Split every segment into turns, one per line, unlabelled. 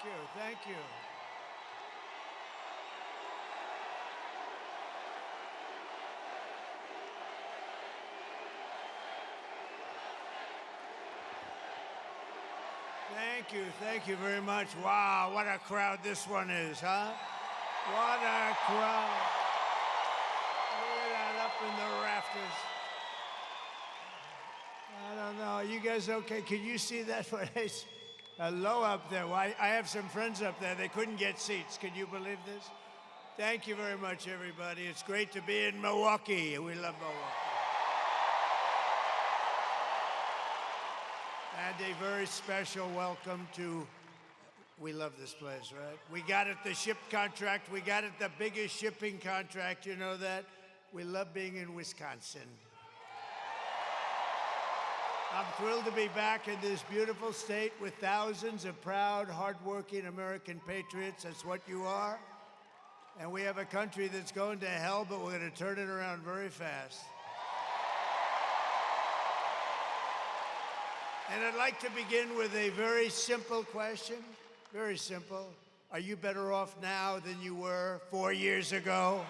you. Thank you. Thank you. Thank you very much. Wow, what a crowd this one is, huh? What a crowd. Look at that up in the rafters. I don't know. Are you guys okay? Can you see that place? Low up there. Well, I have some friends up there. They couldn't get seats. Can you believe this? Thank you very much, everybody. It's great to be in Milwaukee. We love Milwaukee. And a very special welcome to, we love this place, right? We got it the ship contract. We got it the biggest shipping contract. You know that? We love being in Wisconsin. I'm thrilled to be back in this beautiful state with thousands of proud, hardworking American patriots. That's what you are. And we have a country that's going to hell, but we're going to turn it around very fast. And I'd like to begin with a very simple question. Very simple. Are you better off now than you were 4 years ago?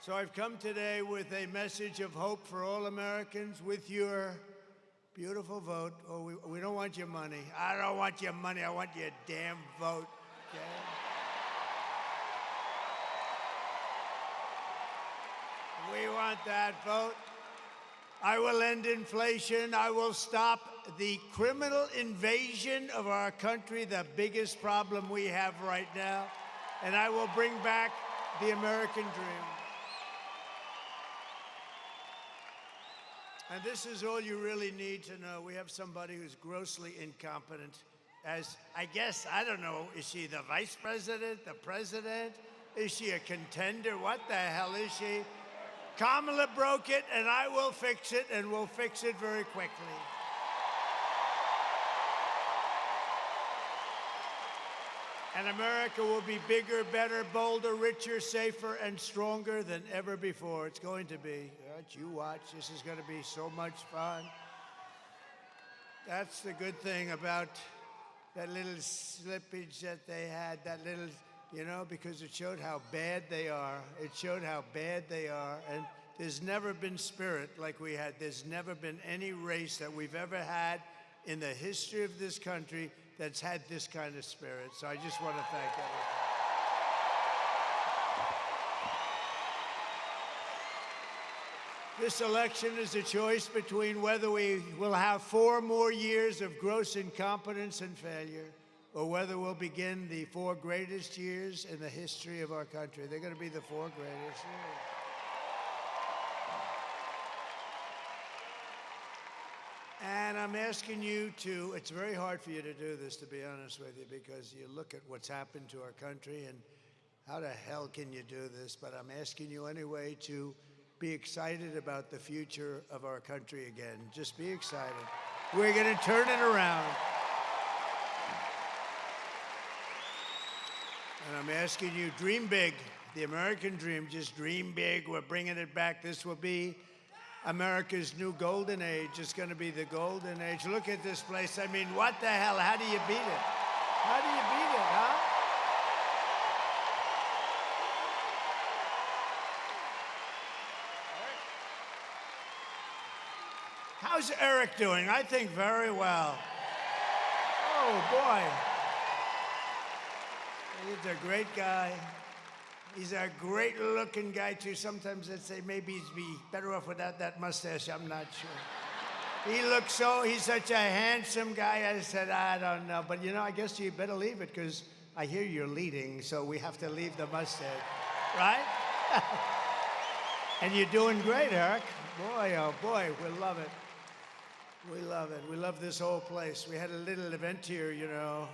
So I've come today with a message of hope for all Americans with your beautiful vote. Oh, we don't want your money. I don't want your money. I want your damn vote. Okay? We want that vote. I will end inflation. I will stop the criminal invasion of our country, the biggest problem we have right now. And I will bring back the American dream. And this is all you really need to know. We have somebody who's grossly incompetent. As, I guess, I don't know, is she the vice president, the president? Is she a contender? What the hell is she? Kamala broke it, and I will fix it, and we'll fix it very quickly. And America will be bigger, better, bolder, richer, safer, and stronger than ever before. It's going to be. You watch. This is going to be so much fun. That's the good thing about that little slippage that they had, that little, you know, because it showed how bad they are. It showed how bad they are. And there's never been spirit like we had. There's never been any race that we've ever had in the history of this country that's had this kind of spirit. So I just want to thank everyone. This election is a choice between whether we will have 4 more years of gross incompetence and failure, or whether we'll begin the 4 greatest years in the history of our country. They're going to be the 4 greatest years. And I'm asking you to, it's very hard for you to do this, to be honest with you, because you look at what's happened to our country and how the hell can you do this? But I'm asking you anyway to be excited about the future of our country again. Just be excited. We're going to turn it around. And I'm asking you, dream big. The American dream, just dream big. We're bringing it back. This will be America's new golden age. It's going to be the golden age. Look at this place. I mean, what the hell? How do you beat it? How do you beat it, huh? How's Eric doing? I think very well. Oh, boy. He's a great guy. He's a great-looking guy, too. Sometimes I'd say maybe he'd be better off without that mustache. I'm not sure. He looks so, he's such a handsome guy. I said, I don't know. But, you know, I guess you better leave it, because I hear you're leading, so we have to leave the mustache. Right? And you're doing great, Eric. Boy, oh, boy, we love it. We love it. We love this whole place. We had a little event here, you know,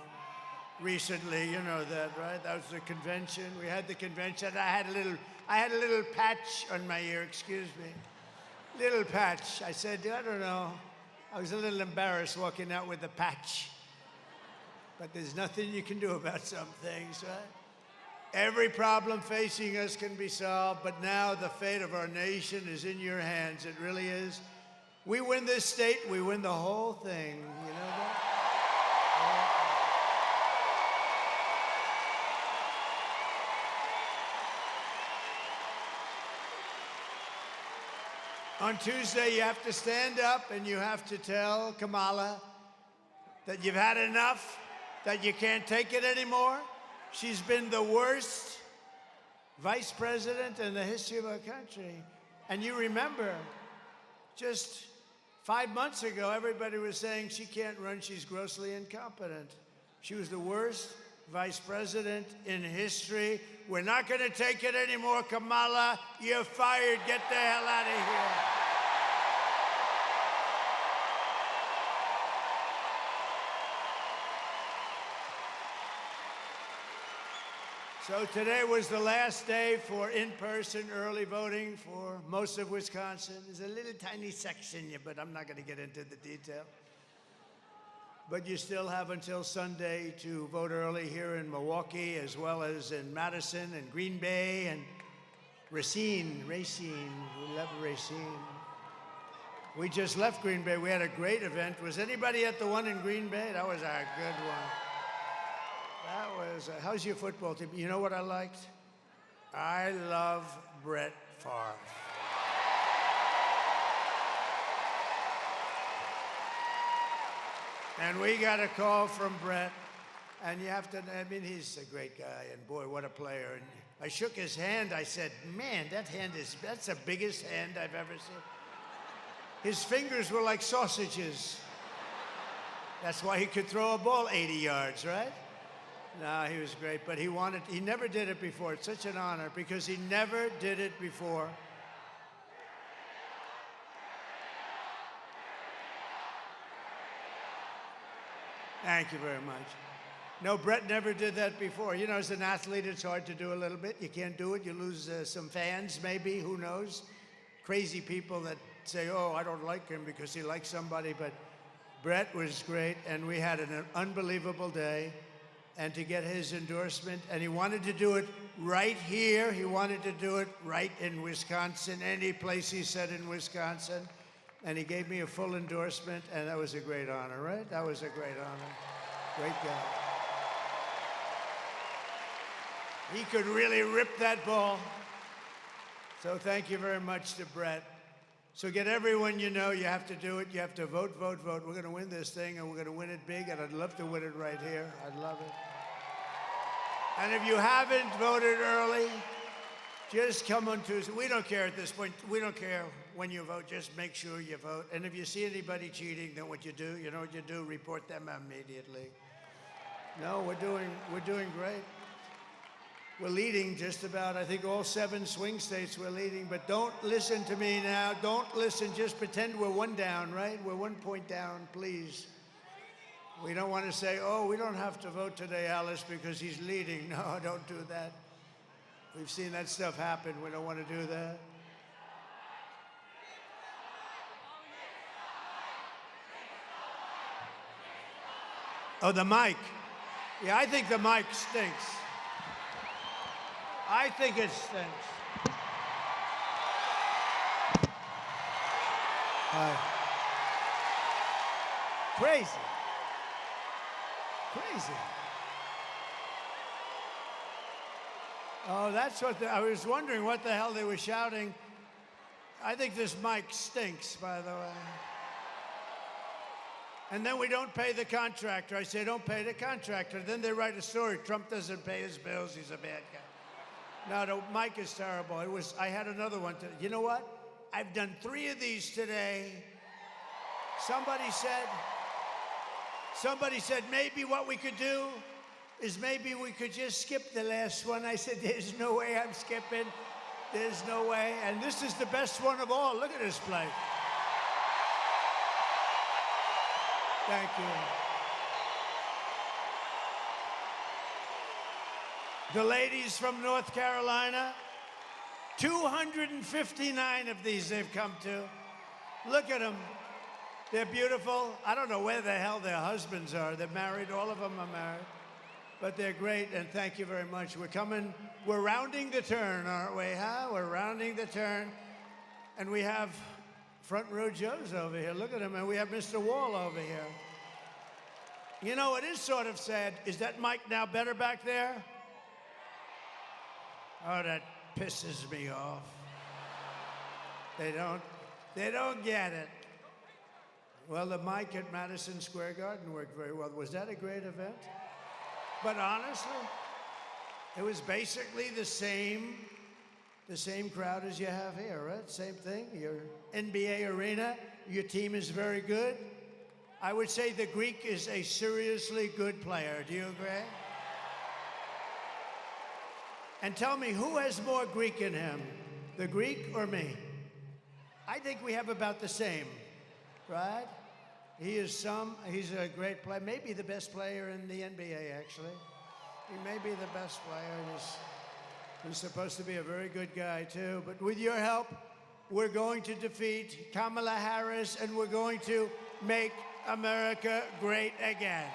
recently. You know that, right? That was the convention. We had the convention. I had a little patch on my ear. Excuse me, little patch. I said, I don't know. I was a little embarrassed walking out with the patch. But there's nothing you can do about some things, right? Every problem facing us can be solved, but now the fate of our nation is in your hands. It really is. We win this state, we win the whole thing. You know that? On Tuesday, you have to stand up and you have to tell Kamala that you've had enough, that you can't take it anymore. She's been the worst vice president in the history of our country. And you remember, just 5 months ago, everybody was saying she can't run, she's grossly incompetent. She was the worst vice president in history. We're not going to take it anymore, Kamala. You're fired. Get the hell out of here. So today was the last day for in-person early voting for most of Wisconsin. There's a little tiny section, but I'm not going to get into the detail. But you still have until Sunday to vote early here in Milwaukee, as well as in Madison and Green Bay and Racine. We love Racine. We just left Green Bay. We had a great event. Was anybody at the one in Green Bay? That was a good one. That was, how's your football team? You know what I liked? I love Brett Favre. And we got a call from Brett, and you have to, I mean, he's a great guy, and boy, what a player. And I shook his hand. I said, man, that's the biggest hand I've ever seen. His fingers were like sausages. That's why he could throw a ball 80 yards, right? No, he was great, but he never did it before. It's such an honor because he never did it before. Thank you very much. No, Brett never did that before. You know, as an athlete, it's hard to do a little bit. You can't do it. You lose some fans, maybe. Who knows? Crazy people that say, oh, I don't like him because he likes somebody. But Brett was great, and we had an unbelievable day. And to get his endorsement, and he wanted to do it right here. He wanted to do it right in Wisconsin, any place he said in Wisconsin. And he gave me a full endorsement, and that was a great honor, right? That was a great honor. Great guy. He could really rip that ball. So thank you very much to Brett. So get everyone you know, you have to do it. You have to vote, vote, vote. We're going to win this thing, and we're going to win it big, and I'd love to win it right here. I'd love it. And if you haven't voted early, just come on Tuesday. We don't care at this point. We don't care when you vote. Just make sure you vote. And if you see anybody cheating, then what you do, you know what you do? Report them immediately. No, we're doing great. We're leading just about, I think, all 7 swing states we're leading. But don't listen to me now. Don't listen. Just pretend we're 1 down, right? We're 1 point down, please. We don't want to say, oh, we don't have to vote today, Alice, because he's leading. No, don't do that. We've seen that stuff happen. We don't want to do that. Oh, the mic. Yeah, I think the mic stinks. I think it stinks. Crazy. Crazy. Oh, that's what I was wondering what the hell they were shouting. I think this mic stinks, by the way. And then we don't pay the contractor. I say, don't pay the contractor. Then they write a story. Trump doesn't pay his bills. He's a bad guy. No, the mic is terrible. I had another one today. You know what? I've done 3 of these today. Somebody said maybe what we could do is maybe we could just skip the last one. I said, there's no way I'm skipping. There's no way. And this is the best one of all. Look at this place. Thank you. The ladies from North Carolina, 259 of these they've come to. Look at them. They're beautiful. I don't know where the hell their husbands are. They're married. All of them are married. But they're great, and thank you very much. We're rounding the turn, aren't we, huh? We're rounding the turn. And we have Front row Joe's over here. Look at him, and we have Mr. Wall over here. You know, it is sort of sad. Is that mic now better back there? Oh, that pisses me off. They don't get it. Well, the mic at Madison Square Garden worked very well. Was that a great event? But honestly, it was basically the same crowd as you have here, right? Same thing. Your NBA arena, your team is very good. I would say the Greek is a seriously good player. Do you agree? And tell me, who has more Greek in him, the Greek or me? I think we have about the same, right? He's a great player, maybe the best player in the NBA, actually. He may be the best player. He's supposed to be a very good guy, too. But with your help, we're going to defeat Kamala Harris, and we're going to make America great again.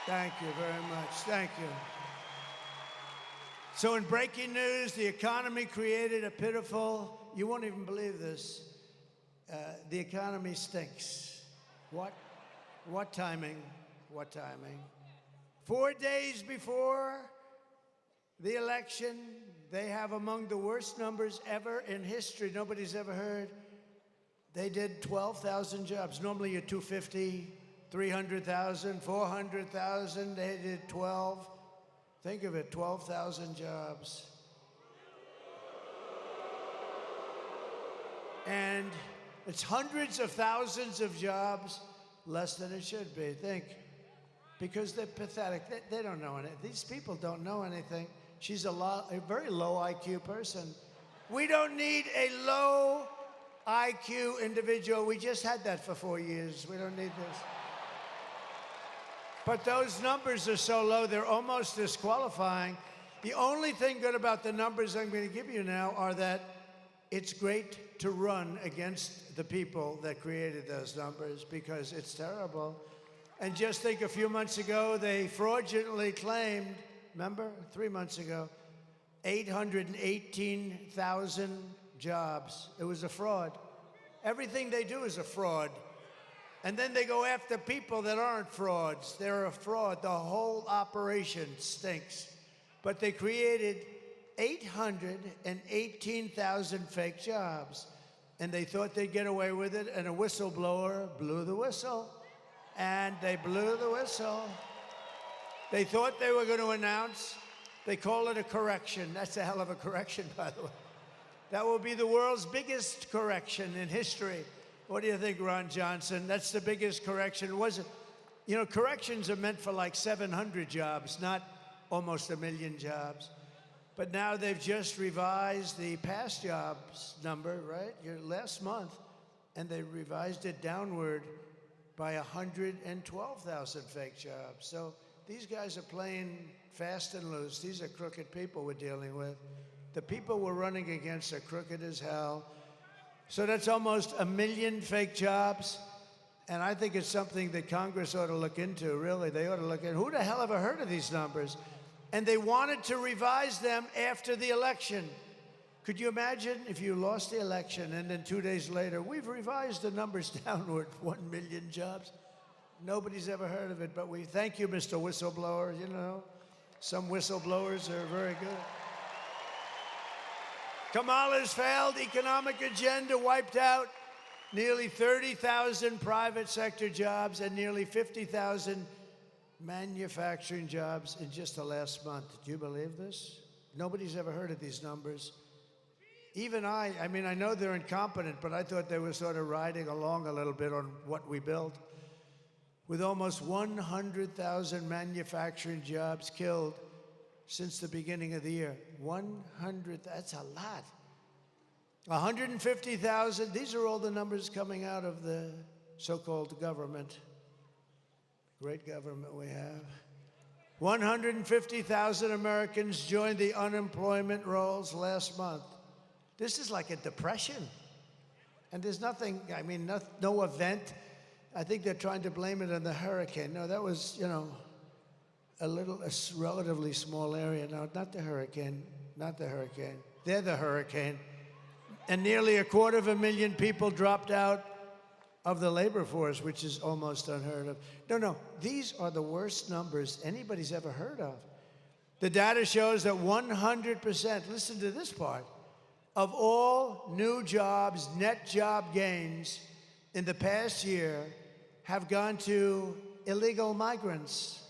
Thank you very much. Thank you. So in breaking news, the economy created a pitiful, you won't even believe this, the economy stinks. What timing? What timing? 4 days before the election, they have among the worst numbers ever in history. Nobody's ever heard. They did 12,000 jobs. Normally you're 250, 300,000, 400,000. They did 12. Think of it, 12,000 jobs. And it's hundreds of thousands of jobs less than it should be. Think. Because they're pathetic. They don't know anything. These people don't know anything. She's a very low IQ person. We don't need a low IQ individual. We just had that for 4 years. We don't need this. But those numbers are so low, they're almost disqualifying. The only thing good about the numbers I'm going to give you now are that it's great to run against the people that created those numbers, because it's terrible. And just think, a few months ago, they fraudulently claimed, remember, 3 months ago, 818,000 jobs. It was a fraud. Everything they do is a fraud. And then they go after people that aren't frauds. They're a fraud. The whole operation stinks. But they created 818,000 fake jobs. And they thought they'd get away with it, and a whistleblower blew the whistle. And they blew the whistle. They thought they were going to announce. They call it a correction. That's a hell of a correction, by the way. That will be the world's biggest correction in history. What do you think, Ron Johnson? That's the biggest correction. Was it? You know, corrections are meant for like 700 jobs, not almost 1 million jobs. But now they've just revised the past jobs number, right? Last month, and they revised it downward by 112,000 fake jobs. So these guys are playing fast and loose. These are crooked people we're dealing with. The people we're running against are crooked as hell. So that's almost 1 million fake jobs. And I think it's something that Congress ought to look into, really. They ought to look at, who the hell ever heard of these numbers? And they wanted to revise them after the election. Could you imagine if you lost the election and then 2 days later, we've revised the numbers downward, 1 million jobs? Nobody's ever heard of it, but we thank you, Mr. Whistleblower. You know, some whistleblowers are very good. Kamala's failed economic agenda wiped out nearly 30,000 private sector jobs and nearly 50,000 manufacturing jobs in just the last month. Do you believe this? Nobody's ever heard of these numbers. Even I mean, I know they're incompetent, but I thought they were sort of riding along a little bit on what we built. With almost 100,000 manufacturing jobs killed since the beginning of the year. 100, that's a lot. 150,000, these are all the numbers coming out of the so-called government. Great government we have. 150,000 Americans joined the unemployment rolls last month. This is like a depression. And there's nothing, I mean, no event. I think they're trying to blame it on the hurricane. No, that was, you know, a relatively small area. No, not the hurricane. not the hurricane. They're the hurricane. And nearly 250,000 people dropped out of the labor force, which is almost unheard of. No, these are the worst numbers anybody's ever heard of. The data shows that 100%, listen to this part, of all new jobs, net job gains in the past year have gone to illegal migrants.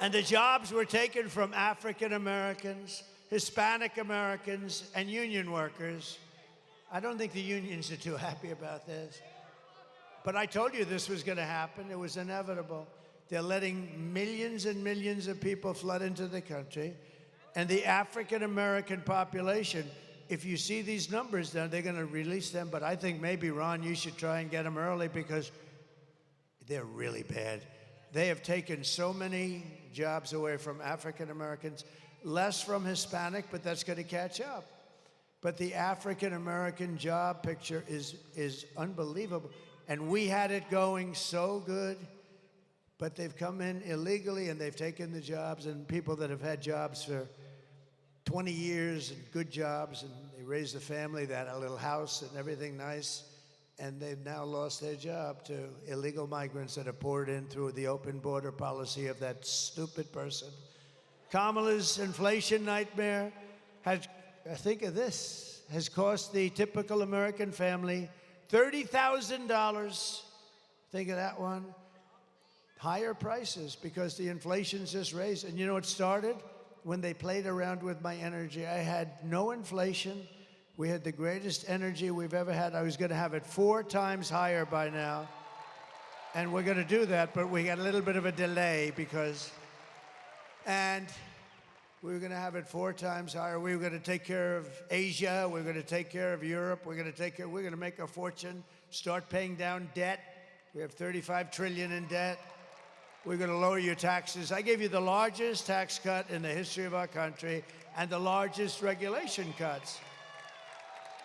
And the jobs were taken from African Americans, Hispanic Americans, and union workers. I don't think the unions are too happy about this. But I told you this was going to happen. It was inevitable. They're letting millions and millions of people flood into the country. And the African American population, if you see these numbers, then they're going to release them. But I think maybe, Ron, you should try and get them early because they're really bad. They have taken so many jobs away from African Americans, less from Hispanic, but that's going to catch up. But the African American job picture is unbelievable. And we had it going so good, but they've come in illegally and they've taken the jobs, and people that have had jobs for 20 years and good jobs, and they raised a family, they had a little house and everything nice, and they've now lost their job to illegal migrants that have poured in through the open border policy of that stupid person. Kamala's inflation nightmare has, think of this, has cost the typical American family $30,000. Think of that one. Higher prices because the inflation's just raised. And you know, it started when they played around with my energy. I had no inflation. We had the greatest energy we've ever had. I was going to have it 4 times higher by now. And we're going to do that, but we got a little bit of a delay because... And we were going to have it 4 times higher. We were going to take care of Asia. We were going to take care of Europe. We're going to make a fortune, start paying down debt. We have $35 trillion in debt. We're going to lower your taxes. I gave you the largest tax cut in the history of our country and the largest regulation cuts.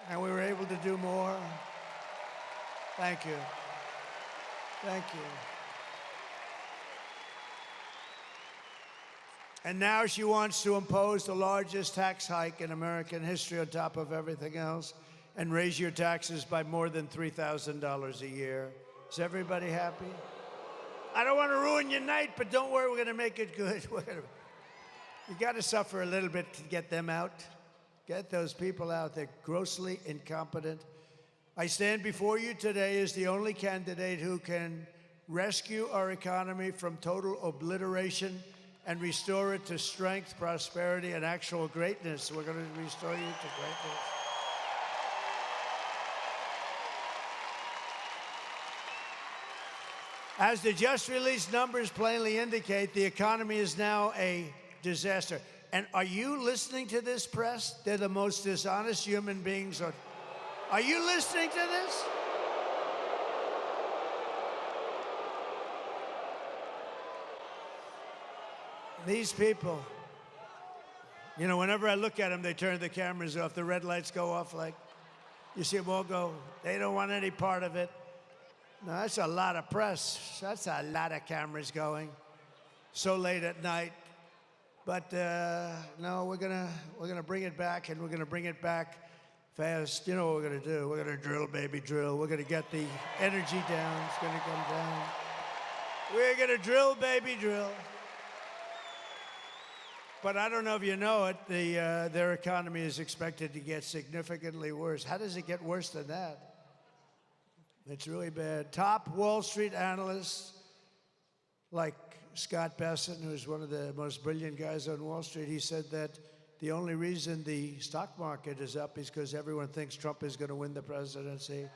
And we were able to do more. Thank you. Thank you. And now she wants to impose the largest tax hike in American history on top of everything else and raise your taxes by more than $3,000 a year. Is everybody happy? I don't want to ruin your night, but don't worry, we're going to make it good. You got to suffer a little bit to get them out. Get those people out. They're grossly incompetent. I stand before you today as the only candidate who can rescue our economy from total obliteration and restore it to strength, prosperity, and actual greatness. We're going to restore you to greatness. As the just released numbers plainly indicate, the economy is now a disaster. And are you listening to this, press? They're the most dishonest human beings. Are you listening to this? These people, you know, whenever I look at them, they turn the cameras off. The red lights go off like, you see them all go, they don't want any part of it. No, that's a lot of press. That's a lot of cameras going so late at night. But no, we're gonna bring it back, and we're gonna bring it back fast. You know what we're gonna do? We're gonna drill, baby, drill. We're gonna get the energy down. It's gonna come down. We're gonna drill, baby, drill. But I don't know if you know it, their economy is expected to get significantly worse. How does it get worse than that? It's really bad. Top Wall Street analysts, like Scott Bessent, who's one of the most brilliant guys on Wall Street, he said that the only reason the stock market is up is because everyone thinks Trump is going to win the presidency.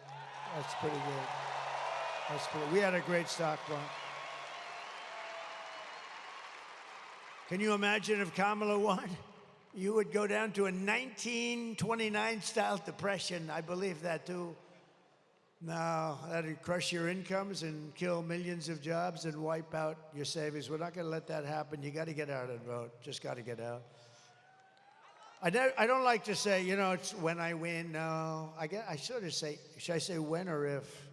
That's pretty good. We had a great stock market. Can you imagine if Kamala won? You would go down to a 1929-style depression. I believe that, too. No, that'd crush your incomes and kill millions of jobs and wipe out your savings. We're not going to let that happen. You got to get out and vote. Just got to get out. I don't like to say, you know, it's when I win. No, I sort of say, should I say when or if?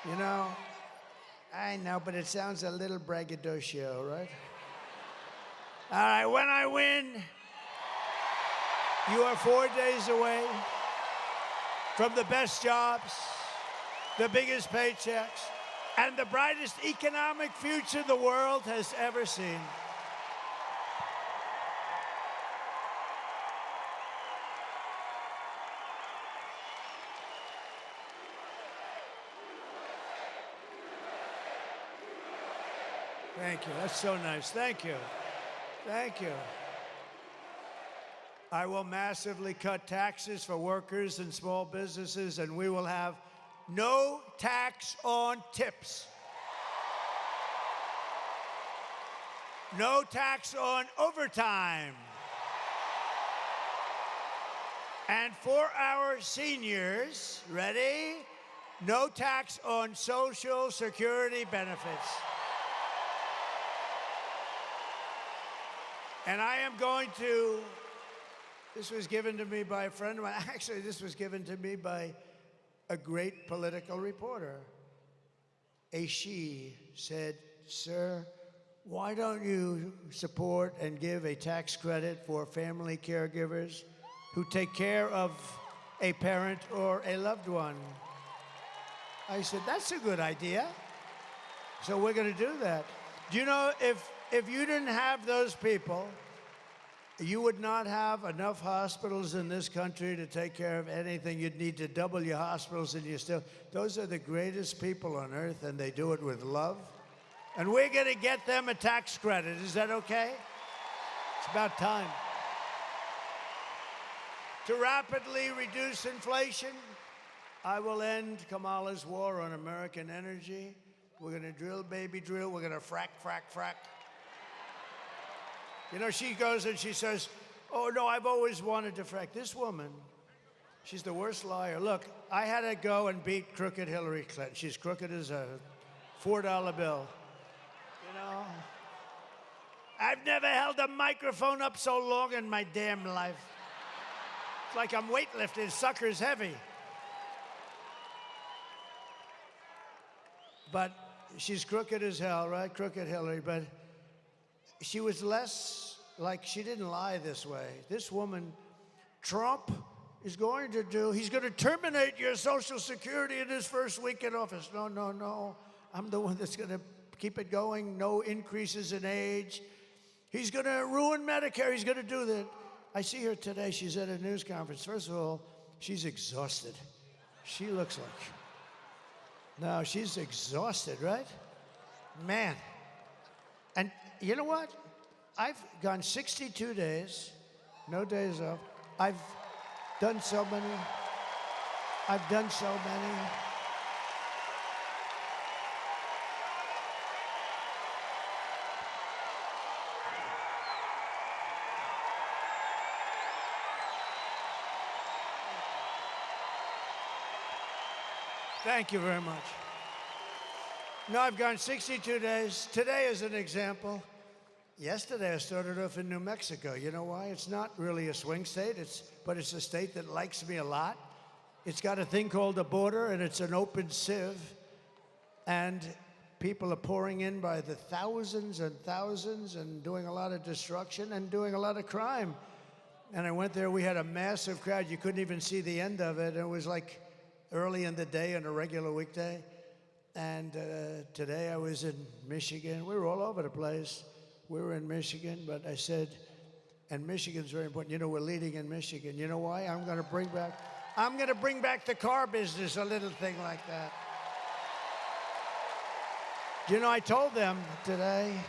You know, I know, but it sounds a little braggadocio, right? All right, when I win, you are 4 days away from the best jobs, the biggest paychecks, and the brightest economic future the world has ever seen. Thank you. That's so nice. Thank you. Thank you. I will massively cut taxes for workers and small businesses, and we will have no tax on tips. No tax on overtime. And for our seniors, ready? No tax on Social Security benefits. And I am going to, this was given to me by a friend of mine. Actually, this was given to me by a great political reporter. A she said, "Sir, why don't you support and give a tax credit for family caregivers who take care of a parent or a loved one?" I said, "That's a good idea." So we're going to do that. Do you know, if you didn't have those people, you would not have enough hospitals in this country to take care of anything. You'd need to double your hospitals, and you still, those are the greatest people on earth, and they do it with love. And we're going to get them a tax credit. Is that okay? It's about time. To rapidly reduce inflation, I will end Kamala's war on American energy. We're going to drill, baby, drill. We're going to frack, frack, frack. You know, she goes and she says, "Oh, no, I've always wanted to frack." This woman, she's the worst liar. Look, I had to go and beat crooked Hillary Clinton. She's crooked as a $4 bill. You know, I've never held a microphone up so long in my damn life. It's like I'm weightlifting. Sucker's heavy. But she's crooked as hell, right? Crooked Hillary. But she was less like, she didn't lie this way. This woman, Trump is going to do, he's going to terminate your Social Security in his first week in office. No, no, no. I'm the one that's going to keep it going. No increases in age. He's going to ruin Medicare. He's going to do that. I see her today. She's at a news conference. First of all, she's exhausted. She looks like, no, she's exhausted, right? Man. And you know what? I've gone 62 days, no days off. I've done so many. I've done so many. Thank you very much. No, I've gone 62 days. Today is an example. Yesterday I started off in New Mexico. You know why? It's not really a swing state, but it's a state that likes me a lot. It's got a thing called a border, and it's an open sieve. And people are pouring in by the thousands and thousands and doing a lot of destruction and doing a lot of crime. And I went there, we had a massive crowd. You couldn't even see the end of it. It was like early in the day on a regular weekday. And today I was in Michigan. We were all over the place. We were in Michigan, but I said, and Michigan's very important. You know, we're leading in Michigan. You know why? I'm going to bring back the car business, a little thing like that. You know, I told them today,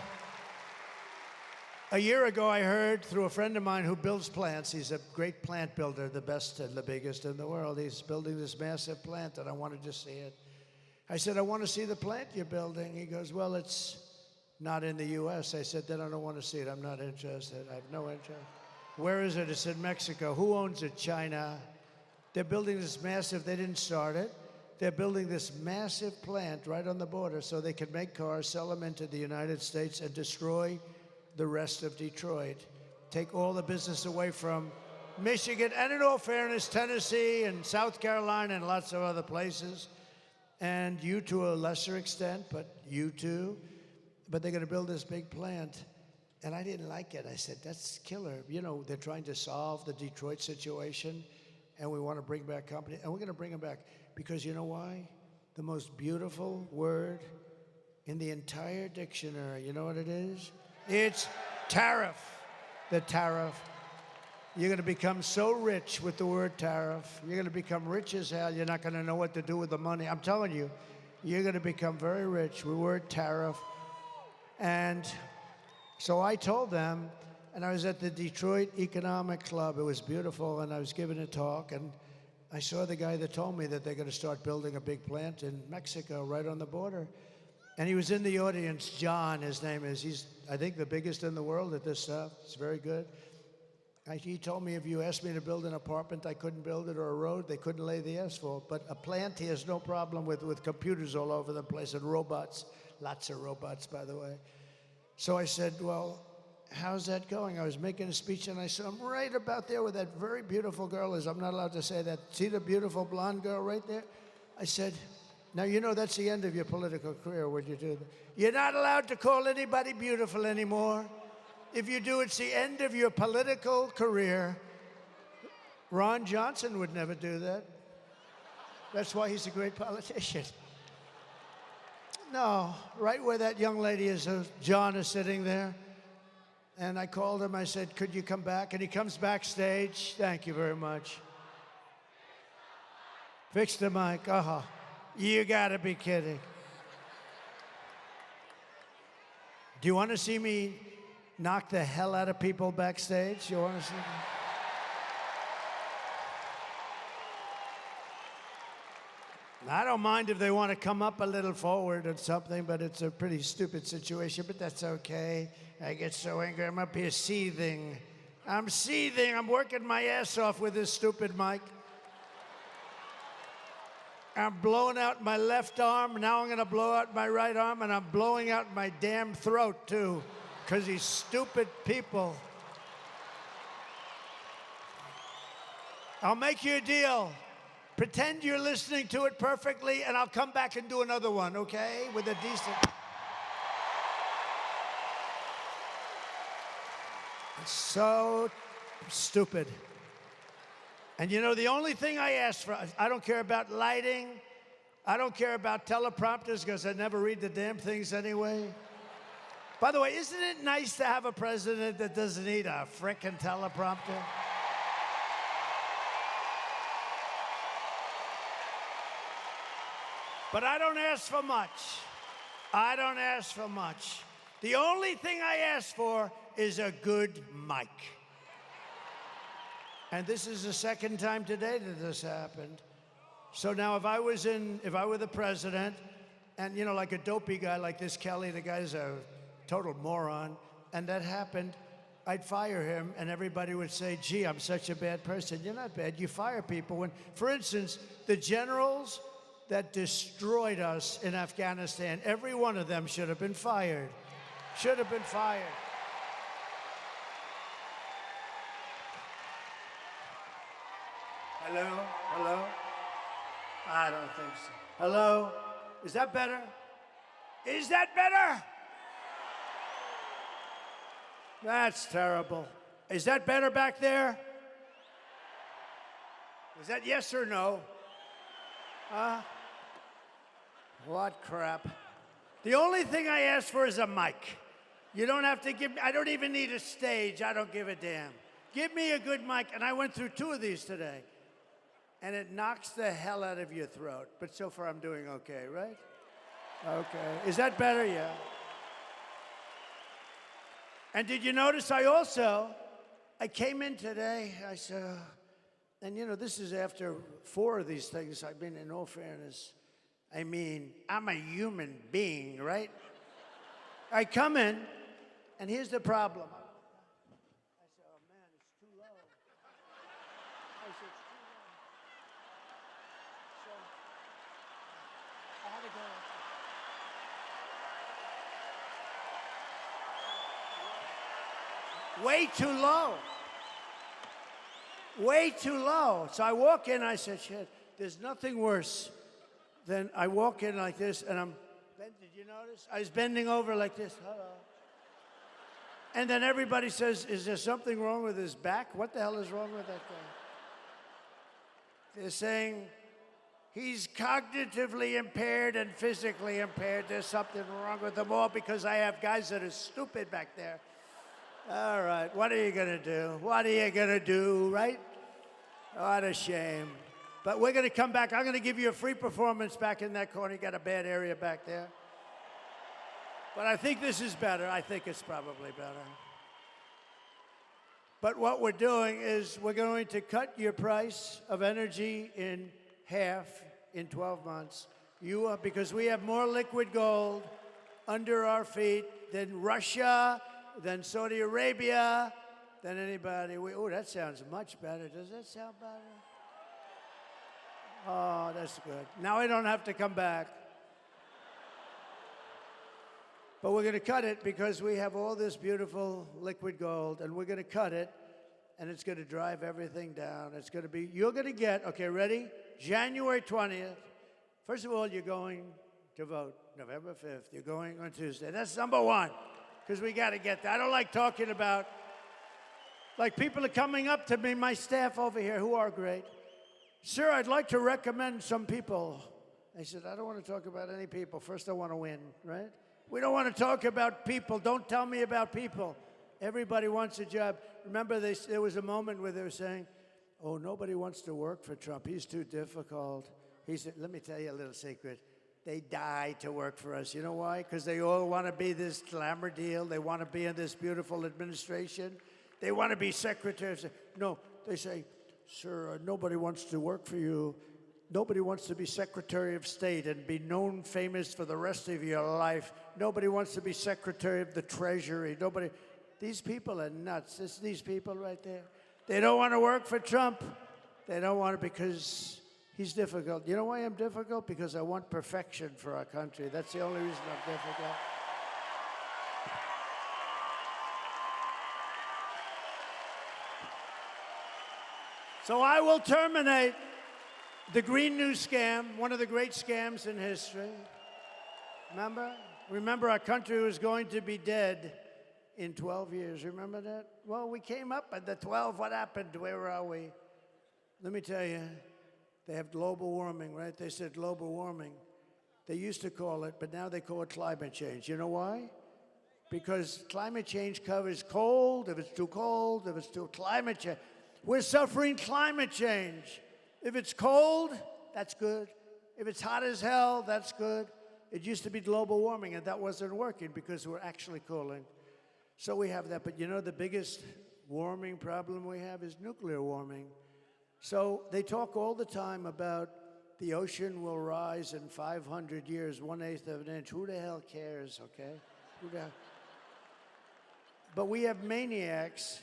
a year ago I heard through a friend of mine who builds plants. He's a great plant builder, the best and the biggest in the world. He's building this massive plant, and I wanted to see it. I said, "I want to see the plant you're building." He goes, "Well, it's not in the U.S." I said, "Then I don't want to see it. I'm not interested. I have no interest." "Where is it?" It's in Mexico. "Who owns it?" "China." They're building this massive, they didn't start it. They're building this massive plant right on the border so they can make cars, sell them into the United States, and destroy the rest of Detroit. Take all the business away from Michigan, and in all fairness, Tennessee and South Carolina and lots of other places. and you to a lesser extent, but you too. But they're going to build this big plant. And I didn't like it. I said, that's killer. You know, they're trying to solve the Detroit situation, and we want to bring back company. And we're going to bring them back because you know why? The most beautiful word in the entire dictionary, you know what it is? It's tariff. The tariff. You're going to become so rich with the word tariff. You're going to become rich as hell. You're not going to know what to do with the money. I'm telling you, you're going to become very rich with the word tariff. And so I told them, and I was at the Detroit Economic Club. It was beautiful, and I was giving a talk, and I saw the guy that told me that they're going to start building a big plant in Mexico right on the border. And he was in the audience, John, his name is. He's, I think, the biggest in the world at this stuff. It's very good. He told me if you asked me to build an apartment, I couldn't build it, or a road, they couldn't lay the asphalt. But a plant, he has no problem with computers all over the place and robots. Lots of robots, by the way. So I said, well, how's that going? I was making a speech, and I said, I'm right about there where that very beautiful girl is. I'm not allowed to say that. See the beautiful blonde girl right there? I said, now, you know that's the end of your political career when you do that. You're not allowed to call anybody beautiful anymore. If you do, it's the end of your political career. Ron Johnson would never do that. That's why he's a great politician. No, right where that young lady is, John is sitting there. And I called him, I said, could you come back? And he comes backstage. Thank you very much. Fix the mic. Uh-huh. You gotta be kidding. Do you want to see me knock the hell out of people backstage? You want to see me? I don't mind if they want to come up a little forward or something, but it's a pretty stupid situation, but that's okay. I get so angry. I'm up here seething. I'm seething. I'm working my ass off with this stupid mic. I'm blowing out my left arm. Now I'm going to blow out my right arm, and I'm blowing out my damn throat, too, because these stupid people. I'll make you a deal. Pretend you're listening to it perfectly, and I'll come back and do another one, okay? With a decent... It's so stupid. And you know, the only thing I ask for, I don't care about lighting. I don't care about teleprompters, because I never read the damn things anyway. By the way, isn't it nice to have a president that doesn't need a frickin' teleprompter? But I don't ask for much. I don't ask for much. The only thing I ask for is a good mic. And this is the second time today that this happened. So now if I were the president, and you know, like a dopey guy like this Kelly, the guy's a total moron, and that happened, I'd fire him, and everybody would say, gee, I'm such a bad person. You're not bad. You fire people. When, for instance, the generals that destroyed us in Afghanistan, every one of them should have been fired. Should have been fired. Hello? Hello? I don't think so. Hello? Is that better? Is that better? That's terrible. Is that better back there? Is that yes or no? Huh? What crap. The only thing I ask for is a mic. You don't have to give me, I don't even need a stage. I don't give a damn. Give me a good mic. And I went through 2 of these today. And it knocks the hell out of your throat. But so far I'm doing okay, right? Okay. Is that better? Yeah. And did you notice I came in today, I said, and you know, this is after 4 of these things. I mean, in all fairness, I mean, I'm a human being, right? I come in, and here's the problem. I said, oh man, it's too low. I said, it's too low. So, I had to go. Way too low. Way too low. So I walk in, I said, shit, there's nothing worse then I walk in like this, and did you notice? I was bending over like this, hello. And then everybody says, is there something wrong with his back? What the hell is wrong with that guy? They're saying, he's cognitively impaired and physically impaired. There's something wrong with them all because I have guys that are stupid back there. All right, what are you gonna do? What are you gonna do, right? What a shame. But we're gonna come back. I'm gonna give you a free performance back in that corner. You got a bad area back there. But I think this is better. I think it's probably better. But what we're doing is we're going to cut your price of energy in half in 12 months. Because we have more liquid gold under our feet than Russia, than Saudi Arabia, than anybody. Oh, that sounds much better. Does that sound better? Oh, that's good. Now I don't have to come back. But we're going to cut it because we have all this beautiful liquid gold, and we're going to cut it, and it's going to drive everything down. It's going to be, you're going to get, okay, ready? January 20th. First of all, you're going to vote. November 5th, you're going on Tuesday. That's number one, because we got to get that. I don't like talking about, like people are coming up to me, my staff over here, who are great. Sir, I'd like to recommend some people. I said, I don't want to talk about any people. First, I want to win, right? We don't want to talk about people. Don't tell me about people. Everybody wants a job. Remember, there was a moment where they were saying, oh, nobody wants to work for Trump. He's too difficult. He said, let me tell you a little secret. They die to work for us. You know why? Because they all want to be this glamour deal. They want to be in this beautiful administration. They want to be secretaries. No, they say, sir, nobody wants to work for you. Nobody wants to be Secretary of State and be known famous for the rest of your life. Nobody wants to be Secretary of the Treasury. Nobody. These people are nuts. It's these people right there. They don't want to work for Trump. They don't want to because he's difficult. You know why I'm difficult? Because I want perfection for our country. That's the only reason I'm difficult. So I will terminate the Green New Scam, one of the great scams in history. Remember our country was going to be dead in 12 years. Remember that? Well, we came up at the 12. What happened? Where are we? Let me tell you, they have global warming, right? They said global warming. They used to call it, but now they call it climate change. You know why? Because climate change covers cold, if it's too cold, if it's too climate change. We're suffering climate change. If it's cold, that's good. If it's hot as hell, that's good. It used to be global warming, and that wasn't working because we're actually cooling. So we have that. But you know, the biggest warming problem we have is nuclear warming. So they talk all the time about the ocean will rise in 500 years, 1/8 of an inch. Who the hell cares, okay? But we have maniacs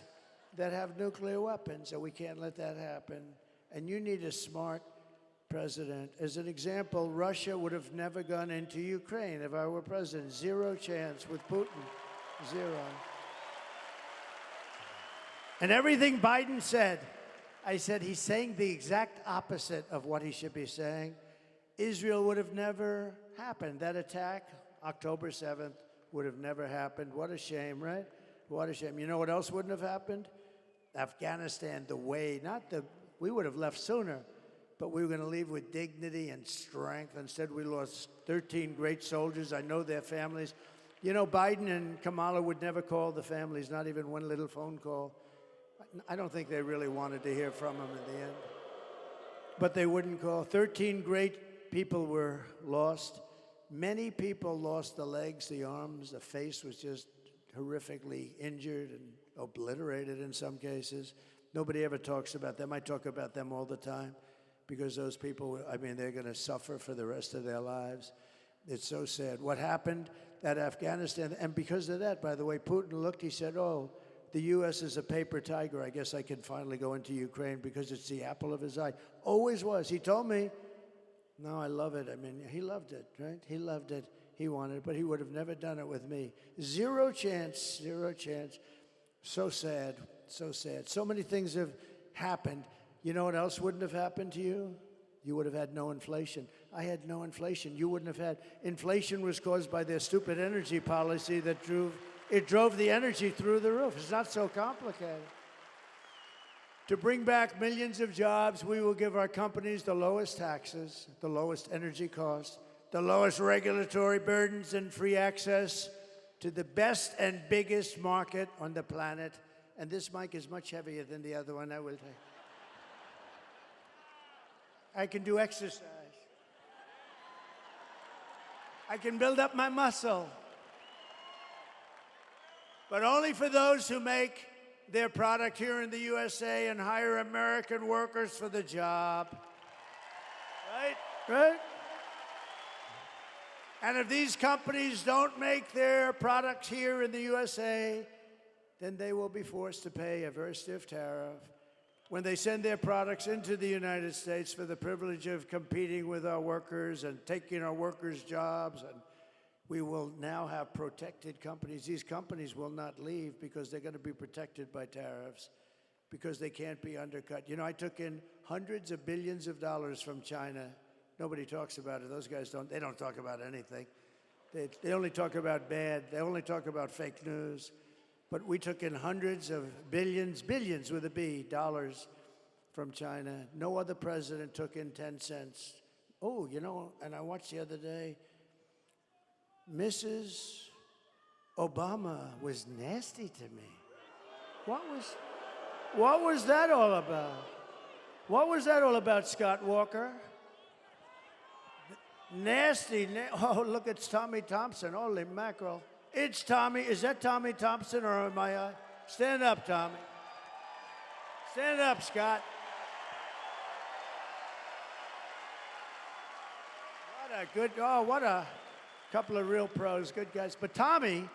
that have nuclear weapons, and we can't let that happen. And you need a smart president. As an example, Russia would have never gone into Ukraine if I were president. Zero chance with Putin. Zero. And everything Biden said, I said he's saying the exact opposite of what he should be saying. Israel would have never happened. That attack, October 7th, would have never happened. What a shame, right? What a shame. You know what else wouldn't have happened? Afghanistan, we would have left sooner, but we were going to leave with dignity and strength. Instead, we lost 13 great soldiers. I know their families. You know, Biden and Kamala would never call the families, not even one little phone call. I don't think they really wanted to hear from them in the end. But they wouldn't call. 13 great people were lost. Many people lost the legs, the arms, the face was just horrifically injured and obliterated in some cases. Nobody ever talks about them. I talk about them all the time because those people, they're going to suffer for the rest of their lives. It's so sad. What happened at Afghanistan, and because of that, by the way, Putin looked, he said, oh, the U.S. is a paper tiger. I guess I can finally go into Ukraine because it's the apple of his eye. Always was. He told me, no, I love it. He loved it, right? He loved it. He wanted it, but he would have never done it with me. Zero chance, zero chance. So sad, so sad. So many things have happened. You know what else wouldn't have happened to you? you would have had no inflation. I had no inflation. You wouldn't have had. Inflation was caused by their stupid energy policy that drove the energy through the roof. It's not so complicated. To bring back millions of jobs, we will give our companies the lowest taxes, the lowest energy costs, the lowest regulatory burdens, and free access to the best and biggest market on the planet. And this mic is much heavier than the other one. I will take. I can do exercise. I can build up my muscle. But only for those who make their product here in the USA and hire American workers for the job. Right? Right? And if these companies don't make their products here in the USA, then they will be forced to pay a very stiff tariff when they send their products into the United States for the privilege of competing with our workers and taking our workers' jobs. And we will now have protected companies. These companies will not leave because they're going to be protected by tariffs, because they can't be undercut. You know, I took in hundreds of billions of dollars from China. Nobody talks about it. Those guys don't talk about anything. They only talk about bad. They only talk about fake news. But we took in hundreds of billions with a B, dollars from China. No other president took in 10 cents. Oh, you know, and I watched the other day, Mrs. Obama was nasty to me. What was that all about? What was that all about, Scott Walker? Nasty. Oh, look, it's Tommy Thompson. Holy mackerel. It's Tommy. Is that Tommy Thompson or am I? Stand up, Tommy. Stand up, Scott. What a couple of real pros, good guys. But Tommy,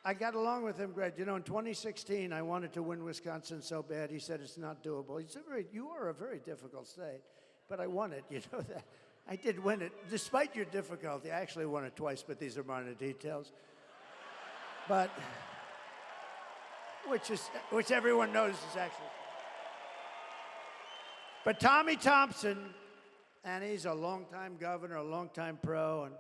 I got along with him great. You know, in 2016, I wanted to win Wisconsin so bad. He said it's not doable. He said, you are a very difficult state, but I won it. You know that. I did win it, despite your difficulty. I actually won it twice, but these are minor details. But which everyone knows is actually. But Tommy Thompson, and he's a longtime governor, a longtime pro, and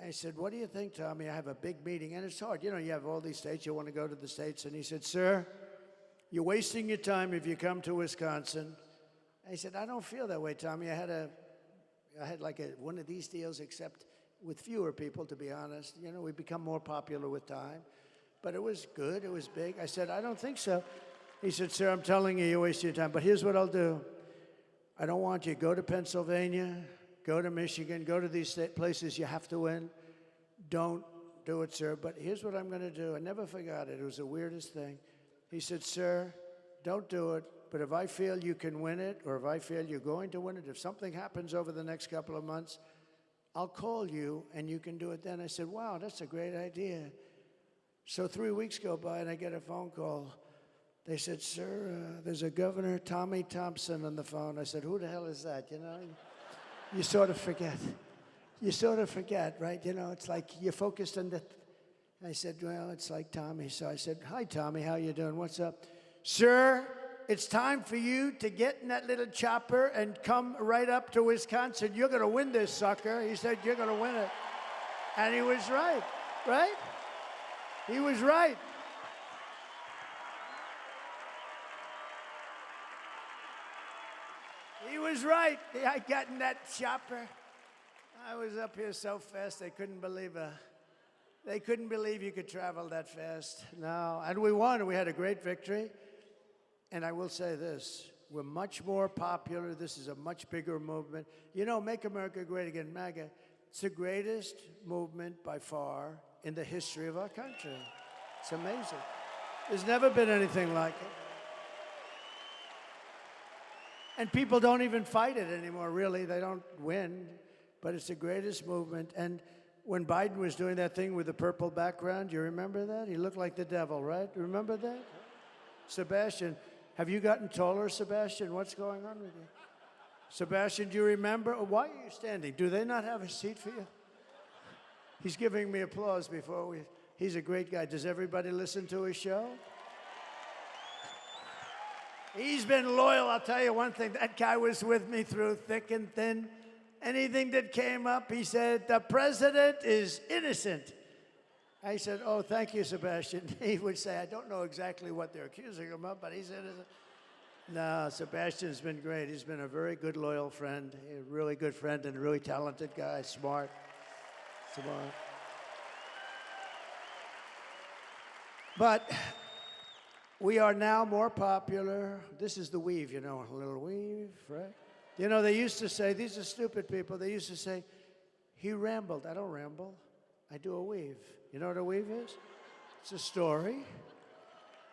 I said, what do you think, Tommy? I have a big meeting, and it's hard. You know, you have all these states, you want to go to the states. And he said, sir, you're wasting your time if you come to Wisconsin. I said, I don't feel that way, Tommy. I had like one of these deals, except with fewer people, to be honest. You know, we become more popular with time. But it was good, it was big. I said, I don't think so. He said, sir, I'm telling you, you're wasting your time. But here's what I'll do. I don't want you to go to Pennsylvania, go to Michigan, go to these places you have to win. Don't do it, sir. But here's what I'm going to do. I never forgot it. It was the weirdest thing. He said, sir, don't do it. But if I feel you can win it, or if I feel you're going to win it, if something happens over the next couple of months, I'll call you and you can do it then. I said, wow, that's a great idea. So 3 weeks go by and I get a phone call. They said, sir, there's a Governor Tommy Thompson on the phone. I said, who the hell is that? You know, you sort of forget. You sort of forget, right? You know, it's like you're focused on the. I said, well, it's like Tommy. So I said, hi, Tommy, how you doing? What's up? Sir, it's time for you to get in that little chopper and come right up to Wisconsin. You're going to win this, sucker. He said, you're going to win it. And he was right, right? He was right. He was right. I got in that chopper. I was up here so fast they couldn't believe you could travel that fast. No, and we won. We had a great victory. And I will say this, we're much more popular. This is a much bigger movement. You know, Make America Great Again, MAGA, it's the greatest movement by far in the history of our country. It's amazing. There's never been anything like it. And people don't even fight it anymore, really. They don't win, but it's the greatest movement. And when Biden was doing that thing with the purple background, you remember that? He looked like the devil, right? Remember that? Sebastian, have you gotten taller, Sebastian? What's going on with you? Sebastian, do you remember? Why are you standing? Do they not have a seat for you? He's giving me applause before we. He's a great guy. Does everybody listen to his show? He's been loyal. I'll tell you one thing. That guy was with me through thick and thin. Anything that came up, he said, the president is innocent. I said, oh, thank you, Sebastian. He would say, I don't know exactly what they're accusing him of, but he's innocent. No, Sebastian's been great. He's been a very good, loyal friend, a really good friend and a really talented guy, smart. But we are now more popular. This is the weave, you know, a little weave, right? You know, they used to say, these are stupid people, they used to say, he rambled. I don't ramble. I do a weave. You know what a weave is? It's a story.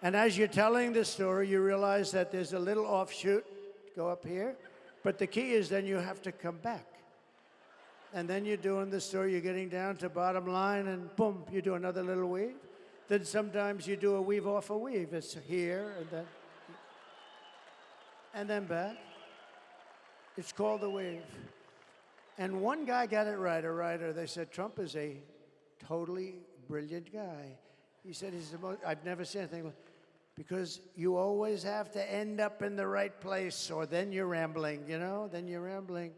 And as you're telling the story, you realize that there's a little offshoot, go up here. But the key is then you have to come back. And then you're doing the story, you're getting down to bottom line, and boom, you do another little weave. Then sometimes you do a weave off a weave. It's here, and then back. It's called a weave. And one guy got it right, a writer. They said, Trump is a totally brilliant guy. He said, he's the most, I've never seen anything like, because you always have to end up in the right place, or then you're rambling, you know, then you're rambling.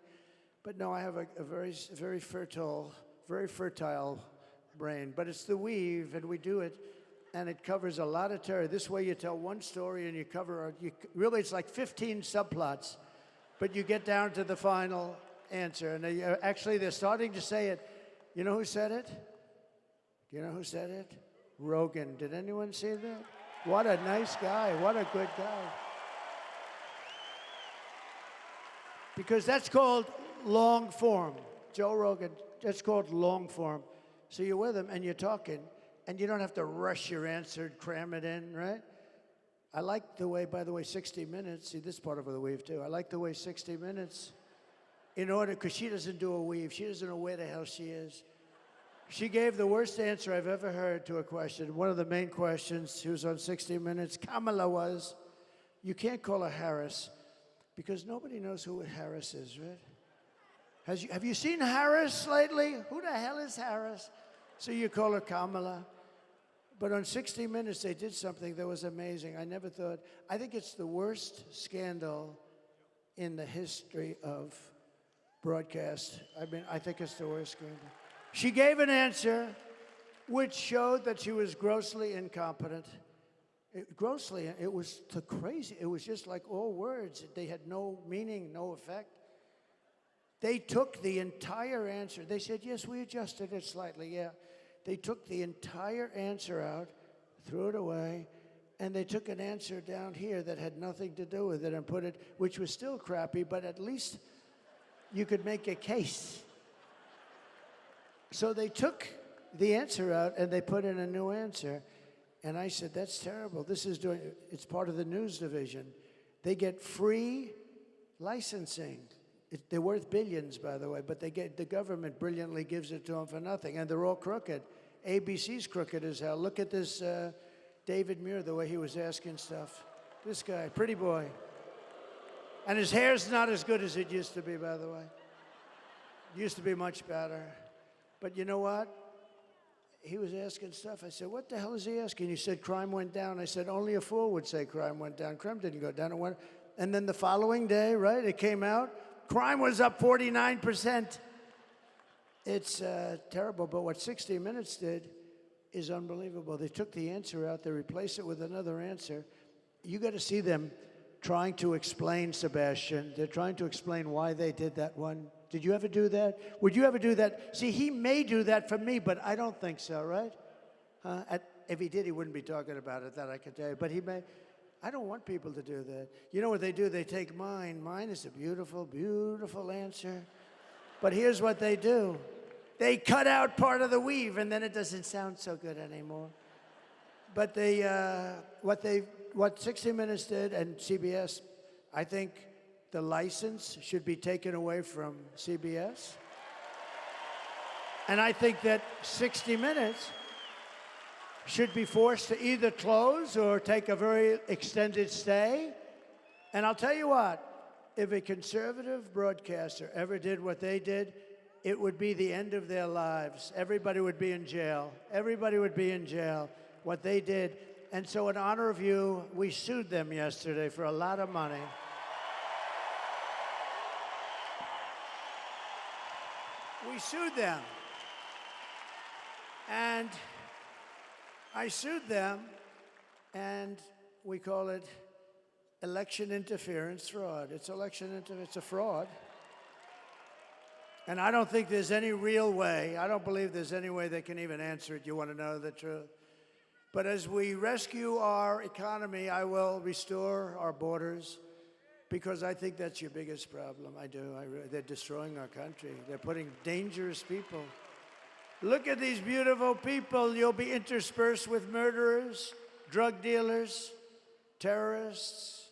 But no, I have a very fertile brain. But it's the weave, and we do it, and it covers a lot of territory. This way you tell one story, and you cover, really it's like 15 subplots, but you get down to the final answer. And actually, they're starting to say it. You know who said it? Do you know who said it? Rogan. Did anyone see that? What a nice guy. What a good guy. Because that's called long form. Joe Rogan, that's called long form. So you're with him and you're talking, and you don't have to rush your answer and cram it in, right? I like the way, by the way, 60 Minutes, see this part of the weave too. I like the way 60 Minutes, in order, because she doesn't do a weave. She doesn't know where the hell she is. She gave the worst answer I've ever heard to a question. One of the main questions, she was on 60 Minutes, Kamala was, you can't call her Harris, because nobody knows who Harris is, right? Have you seen Harris lately? Who the hell is Harris? So you call her Kamala. But on 60 Minutes, they did something that was amazing. I never thought, I think it's the worst scandal in the history of broadcast. I mean, I think it's the worst scandal. She gave an answer which showed that she was grossly incompetent. It was crazy. It was just like all words. They had no meaning, no effect. They took the entire answer. They said, yes, we adjusted it slightly, yeah. They took the entire answer out, threw it away, and they took an answer down here that had nothing to do with it and put it, which was still crappy, but at least you could make a case. So they took the answer out and they put in a new answer. And I said, that's terrible. It's part of the news division. They get free licensing. They're worth billions, by the way, but the government brilliantly gives it to them for nothing, and they're all crooked. ABC's crooked as hell. Look at this David Muir, the way he was asking stuff. This guy, pretty boy. And his hair's not as good as it used to be, by the way. It used to be much better. But you know what? He was asking stuff. I said, what the hell is he asking? He said, crime went down. I said, only a fool would say crime went down. Crime didn't go down. It went. And then the following day, right, it came out. Crime was up 49%. It's terrible, but what 60 Minutes did is unbelievable. They took the answer out, they replaced it with another answer. You got to see them trying to explain, Sebastian. They're trying to explain why they did that one. Did you ever do that? Would you ever do that? See, he may do that for me, but I don't think so, right? If he did, he wouldn't be talking about it, that I can tell you, but he may. I don't want people to do that. You know what they do? They take mine. Mine is a beautiful, beautiful answer. But here's what they do. They cut out part of the weave, and then it doesn't sound so good anymore. But what 60 Minutes did, and CBS, I think the license should be taken away from CBS. And I think that 60 Minutes should be forced to either close or take a very extended stay. And I'll tell you what, if a conservative broadcaster ever did what they did, it would be the end of their lives. Everybody would be in jail. Everybody would be in jail. What they did, And so in honor of you, we sued them yesterday for a lot of money. We sued them. And I sued them, and we call it election interference fraud. It's it's a fraud. And I don't think there's any real way, I don't believe there's any way they can even answer it. You want to know the truth? But as we rescue our economy, I will restore our borders, because I think that's your biggest problem. I do. They're destroying our country. They're putting dangerous people. Look at these beautiful people. You'll be interspersed with murderers, drug dealers, terrorists.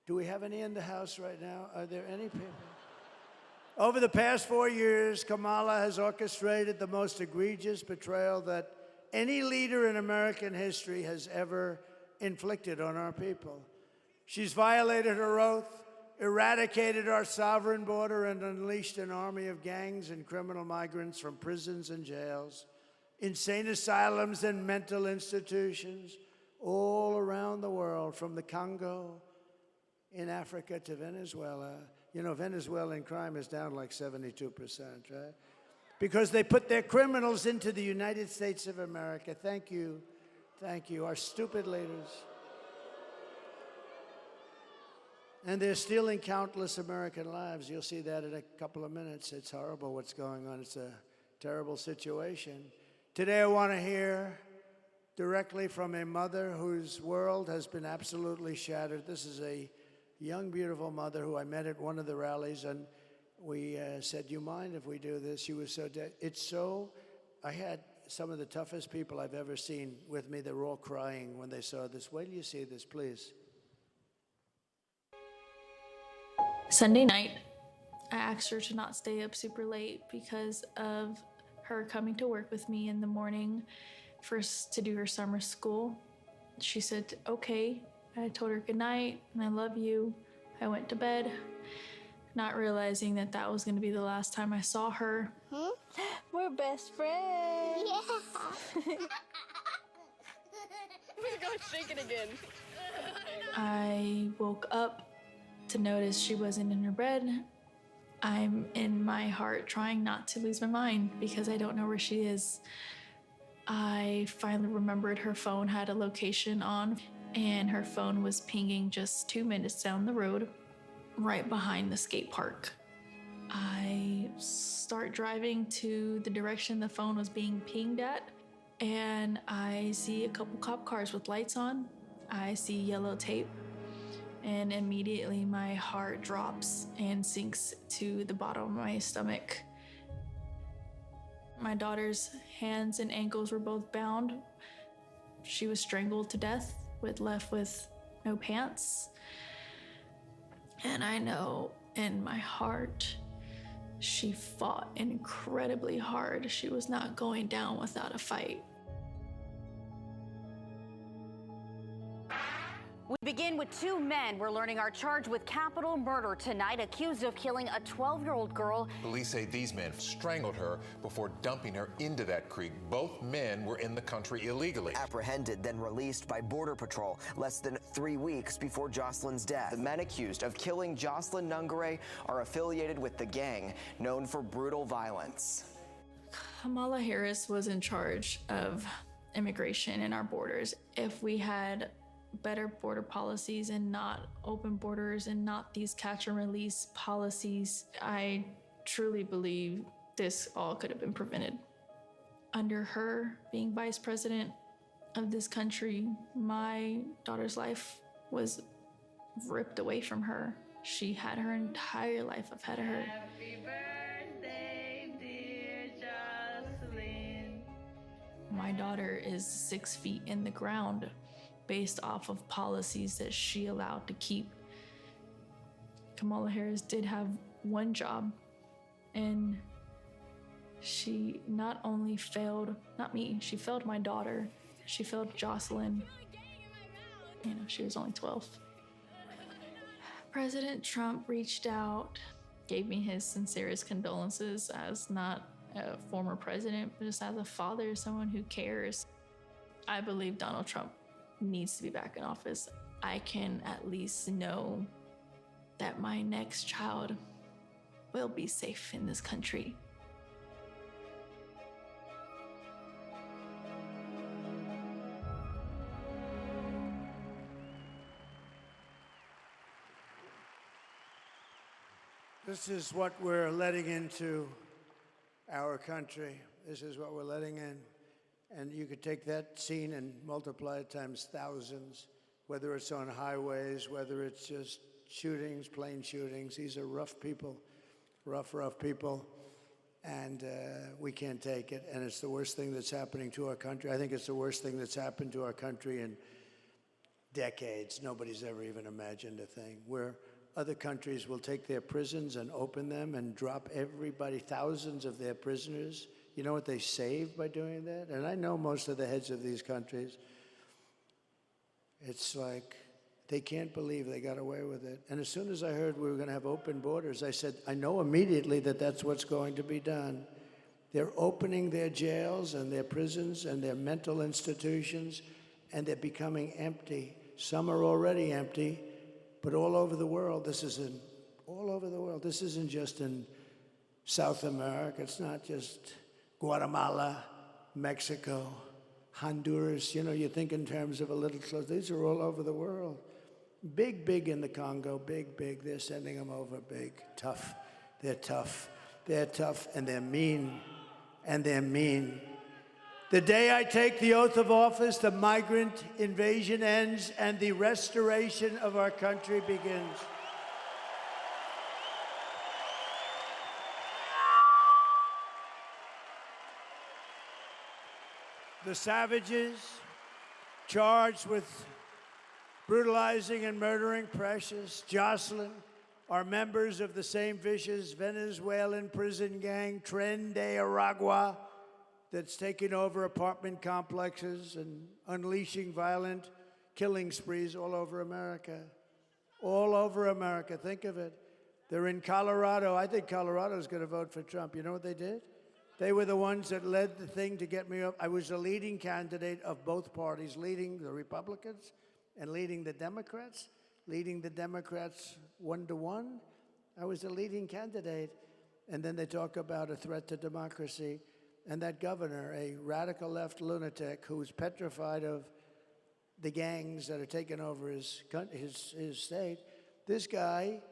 Do we have any in the house right now? Are there any people? Over the past 4 years, Kamala has orchestrated the most egregious betrayal that any leader in American history has ever inflicted on our people. She's violated her oath, eradicated our sovereign border, and unleashed an army of gangs and criminal migrants from prisons and jails, insane asylums and mental institutions all around the world, from the Congo in Africa to Venezuela. You know, Venezuelan crime is down like 72%, right? Because they put their criminals into the United States of America. Thank you, our stupid leaders. And they're stealing countless American lives. You'll see that in a couple of minutes. It's horrible what's going on. It's a terrible situation. Today I want to hear directly from a mother whose world has been absolutely shattered. This is a young, beautiful mother who I met at one of the rallies, and we said, "You mind if we do this?" She was so dead. I had some of the toughest people I've ever seen with me. They were all crying when they saw this. Wait till you see this, please.
Sunday night, I asked her to not stay up super late because of her coming to work with me in the morning first to do her summer school. She said, okay. I told her good night and I love you. I went to bed, not realizing that that was going to be the last time I saw her.
We're best friends.
Yeah. We're going to shake it again.
I woke up to notice she wasn't in her bed. I'm in my heart trying not to lose my mind because I don't know where she is. I finally remembered her phone had a location on, and her phone was pinging just 2 minutes down the road, right behind the skate park. I start driving to the direction the phone was being pinged at, and I see a couple cop cars with lights on. I see yellow tape, and immediately my heart drops and sinks to the bottom of my stomach. My daughter's hands and ankles were both bound. She was strangled to death, left with no pants. And I know in my heart, she fought incredibly hard. She was not going down without a fight.
We begin with two men we're learning are charged with capital murder tonight, accused of killing a 12-year-old girl.
Police say these men strangled her before dumping her into that creek. Both men were in the country illegally.
Apprehended, then released by Border Patrol less than 3 weeks before Jocelyn's death. The men accused of killing Jocelyn Nungare are affiliated with the gang known for brutal violence.
Kamala Harris was in charge of immigration in our borders. If we had better border policies and not open borders and not these catch and release policies, I truly believe this all could have been prevented. Under her being vice president of this country, my daughter's life was ripped away from her. She had her entire life ahead of her.
Happy birthday, dear Jocelyn.
My daughter is 6 feet in the ground based off of policies that she allowed to keep. Kamala Harris did have one job, and she not only failed, not me, she failed my daughter, she failed Jocelyn. You know, she was only 12. President Trump reached out, gave me his sincerest condolences as not a former president, but just as a father, someone who cares. I believe Donald Trump needs to be back in office, I can at least know that my next child will be safe in this country.
This is what we're letting into our country. This is what we're letting in. And you could take that scene and multiply it times thousands, whether it's on highways, whether it's just shootings, plane shootings. These are rough people, rough people. And we can't take it. And it's the worst thing that's happening to our country. I think it's the worst thing that's happened to our country in decades. Nobody's ever even imagined a thing where other countries will take their prisons and open them and drop everybody, thousands of their prisoners. You know what they save by doing that? And I know most of the heads of these countries. It's like they can't believe they got away with it. And as soon as I heard we were going to have open borders, I said, I know immediately that that's what's going to be done. They're opening their jails and their prisons and their mental institutions, and they're becoming empty. Some are already empty. But all over the world, all over the world. This isn't just in South America. It's not just Guatemala, Mexico, Honduras. You know, you think in terms of a little close. These are all over the world. Big in the Congo, big. They're sending them over, big, tough. They're tough, and they're mean, The day I take the oath of office, the migrant invasion ends and the restoration of our country begins. The savages charged with brutalizing and murdering Precious, Jocelyn, are members of the same vicious Venezuelan prison gang, Tren de Aragua, that's taking over apartment complexes and unleashing violent killing sprees all over America. All over America. Think of it. They're in Colorado. I think Colorado's going to vote for Trump. You know what they did? They were the ones that led the thing to get me up. I was the leading candidate of both parties, leading the Republicans and leading the Democrats 1-1. I was the leading candidate. And then they talk about a threat to democracy. And that governor, a radical left lunatic who's petrified of the gangs that are taking over his state, this guy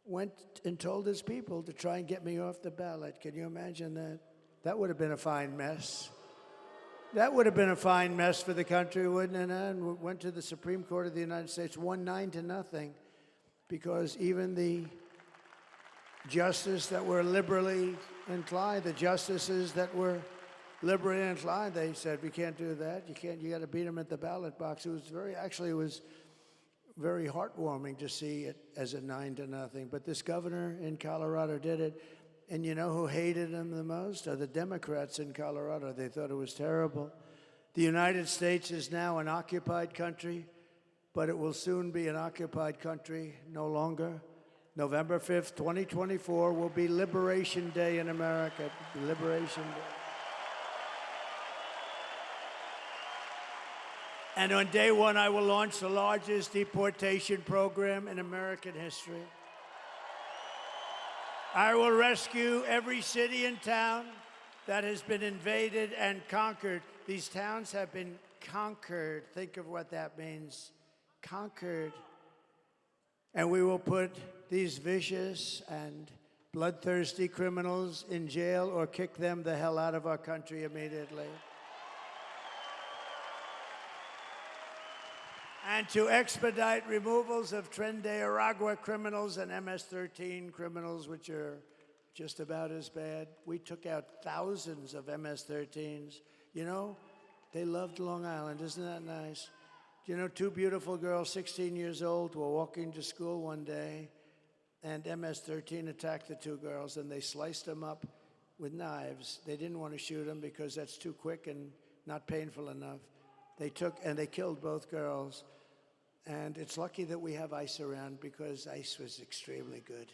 went and told his people to try and get me off the ballot. Can you imagine that? That would have been a fine mess. That would have been a fine mess for the country, wouldn't it? And went to the Supreme Court of the United States, won 9-0, because even the justices that were liberally inclined, they said, we can't do that. You got to beat them at the ballot box. It was very heartwarming to see it as a 9-0. But this governor in Colorado did it. And you know who hated him the most? Are the Democrats in Colorado. They thought it was terrible. The United States is now an occupied country, but it will soon be an occupied country no longer. November 5th, 2024 will be Liberation Day in America. Liberation Day. And on day one, I will launch the largest deportation program in American history. I will rescue every city and town that has been invaded and conquered. These towns have been conquered. Think of what that means. Conquered. And we will put these vicious and bloodthirsty criminals in jail or kick them the hell out of our country immediately. And to expedite removals of Tren de Aragua criminals and MS-13 criminals, which are just about as bad. We took out thousands of MS-13s. You know, they loved Long Island. Isn't that nice? You know, two beautiful girls, 16 years old, were walking to school one day, and MS-13 attacked the two girls, and they sliced them up with knives. They didn't want to shoot them because that's too quick and not painful enough. They killed both girls. And it's lucky that we have ICE around because ICE was extremely good.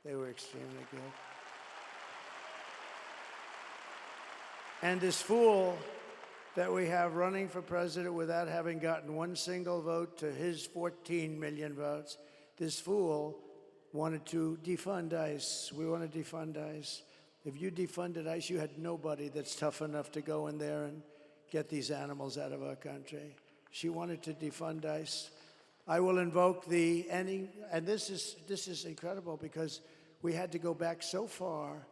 They were extremely good. And this fool that we have running for president without having gotten one single vote to his 14 million votes. This fool wanted to defund ICE. We want to defund ICE. If you defunded ICE, you had nobody that's tough enough to go in there and get these animals out of our country. She wanted to defund ICE. I will invoke and this is incredible because we had to go back so far.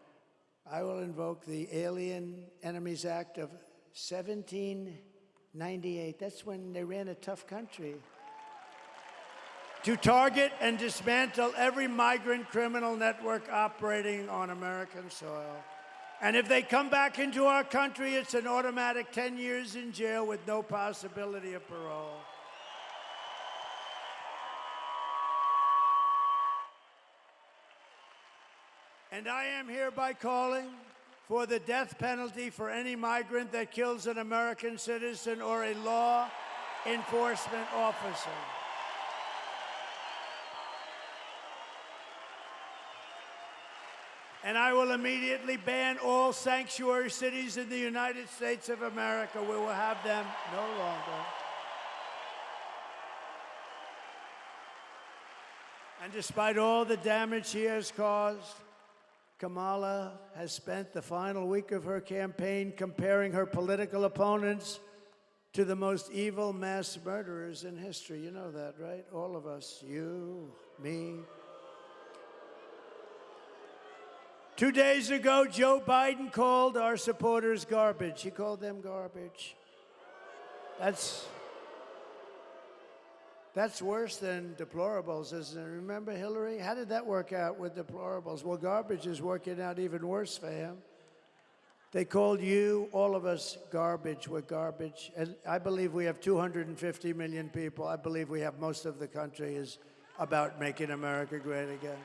I will invoke the Alien Enemies Act of 1798. That's when they ran a tough country. To target and dismantle every migrant criminal network operating on American soil. And if they come back into our country, it's an automatic 10 years in jail with no possibility of parole. And I am hereby calling for the death penalty for any migrant that kills an American citizen or a law enforcement officer. And I will immediately ban all sanctuary cities in the United States of America. We will have them no longer. And despite all the damage she has caused, Kamala has spent the final week of her campaign comparing her political opponents to the most evil mass murderers in history. You know that, right? All of us, you, me. 2 days ago, Joe Biden called our supporters garbage. He called them garbage. That's worse than deplorables, isn't it? Remember Hillary? How did that work out with deplorables? Well, garbage is working out even worse for him. They called you, all of us, garbage. We're garbage. And I believe we have 250 million people. I believe we have most of the country is about making America great again.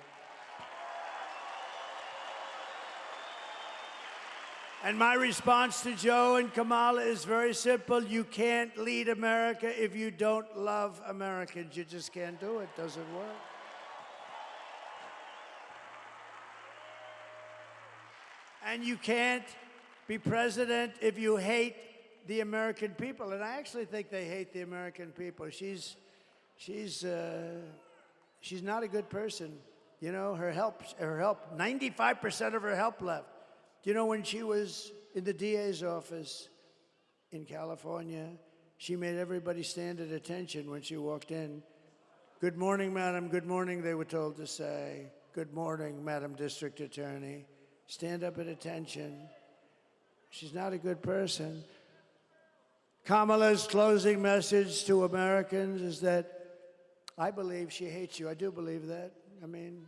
And my response to Joe and Kamala is very simple. You can't lead America if you don't love Americans. You just can't do it. Doesn't work. And you can't be president if you hate the American people. And I actually think they hate the American people. She's not a good person. You know, her help, 95% of her help left. You know, when she was in the DA's office in California, she made everybody stand at attention when she walked in. Good morning, madam. Good morning, they were told to say. Good morning, Madam District Attorney. Stand up at attention. She's not a good person. Kamala's closing message to Americans is that I believe she hates you. I do believe that. I mean,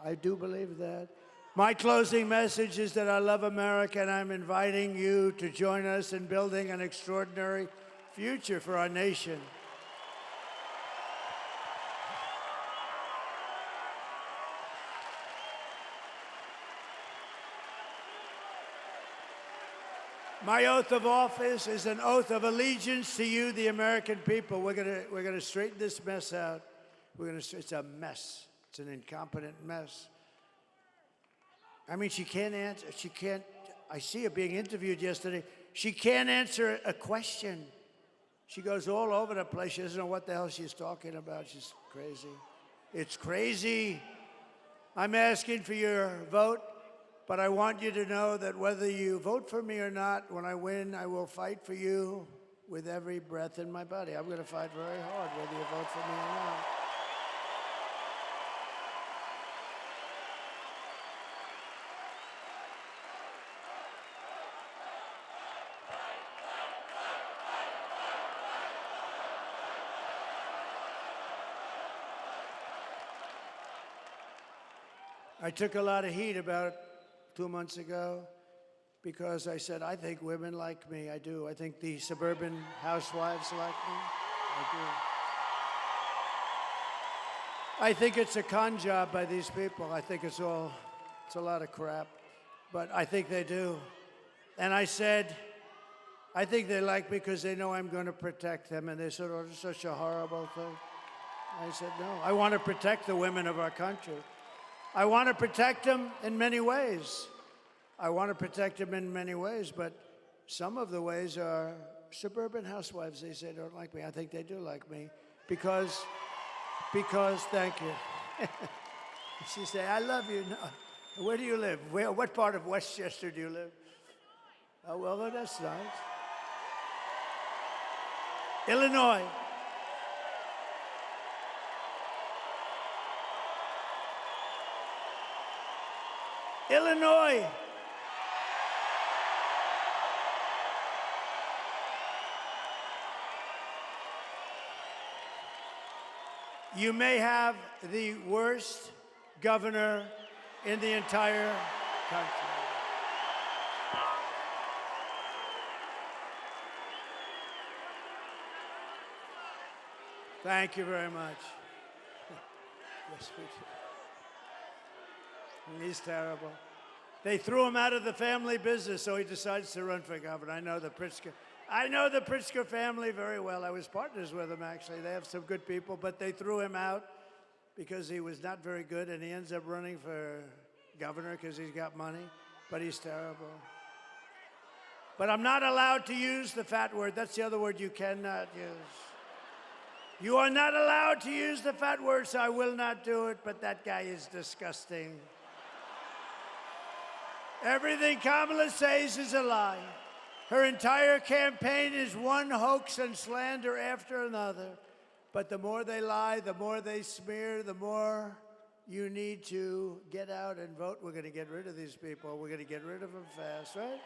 I do believe that. My closing message is that I love America, and I'm inviting you to join us in building an extraordinary future for our nation. My oath of office is an oath of allegiance to you, the American people. We're gonna straighten this mess out. It's a mess. It's an incompetent mess. I mean, she can't answer. I see her being interviewed yesterday. She can't answer a question. She goes all over the place. She doesn't know what the hell she's talking about. She's crazy. It's crazy. I'm asking for your vote, but I want you to know that whether you vote for me or not, when I win, I will fight for you with every breath in my body. I'm going to fight very hard whether you vote for me or not. I took a lot of heat about 2 months ago because I said, I think women like me. I do. I think the suburban housewives like me. I do. I think it's a con job by these people. I think it's a lot of crap. But I think they do. And I said, I think they like me because they know I'm going to protect them. And they said, oh, it's such a horrible thing. I said, no, I want to protect the women of our country. I want to protect them in many ways. But some of the ways are suburban housewives, they say, don't like me. I think they do like me because, thank you. She say, I love you. No. Where do you live? What part of Westchester do you live? Oh, well, that's nice. Illinois. Illinois. You may have the worst governor in the entire country. Thank you very much. Yes, we do. He's terrible. They threw him out of the family business, so he decides to run for governor. I know the Pritzker family very well. I was partners with them, actually. They have some good people, but they threw him out because he was not very good, and he ends up running for governor because he's got money, but he's terrible. But I'm not allowed to use the fat word. That's the other word you cannot use. You are not allowed to use the fat word, so I will not do it, but that guy is disgusting. Everything Kamala says is a lie. Her entire campaign is one hoax and slander after another. But the more they lie, the more they smear, the more you need to get out and vote. We're going to get rid of these people. We're going to get rid of them fast, right?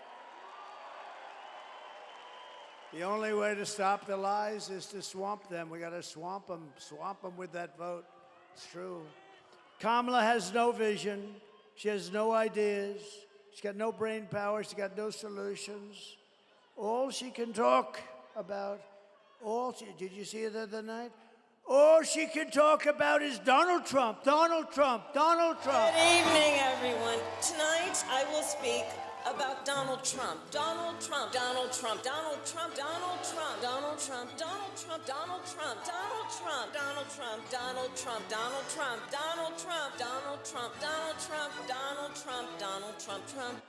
The only way to stop the lies is to swamp them. We got to swamp them with that vote. It's true. Kamala has no vision. She has no ideas. She's got no brain power. She's got no solutions. All she can talk about, did you see it the other night? All she can talk about is Donald Trump, Donald Trump, Donald Trump.
Good evening, everyone. Tonight, I will speak about Donald Trump. Donald Trump, Donald Trump, Donald Trump, Donald Trump, Donald Trump, Donald Trump, Donald Trump, Donald Trump, Donald Trump, Donald Trump, Donald Trump, Donald Trump, Donald Trump, Donald Trump, Donald Trump, Donald Trump, Trump.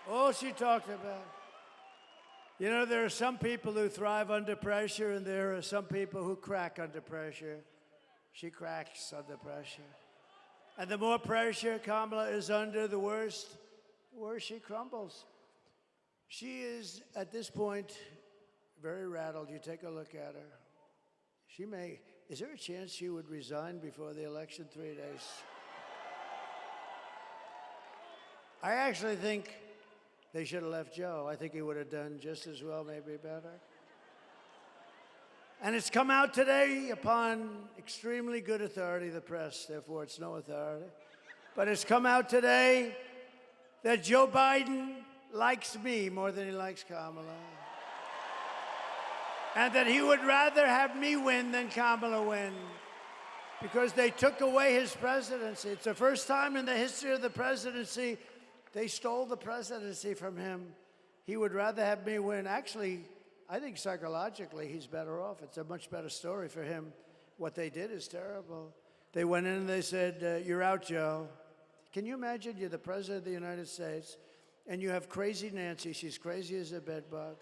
All she talked about. You know, there are some people who thrive under pressure, and there are some people who crack under pressure. She cracks under pressure. And the more pressure Kamala is under, the worse she crumbles. She is, at this point, very rattled. You take a look at her. Is there a chance she would resign before the election 3 days? I actually think they should have left Joe. I think he would have done just as well, maybe better. And it's come out today upon extremely good authority, the press, therefore it's no authority. But it's come out today that Joe Biden likes me more than he likes Kamala. And that he would rather have me win than Kamala win, because they took away his presidency. It's the first time in the history of the presidency they stole the presidency from him. He would rather have me win. Actually, I think psychologically he's better off. It's a much better story for him. What they did is terrible. They went in and they said, you're out, Joe. Can you imagine you're the president of the United States and you have Crazy Nancy. She's crazy as a bedbug.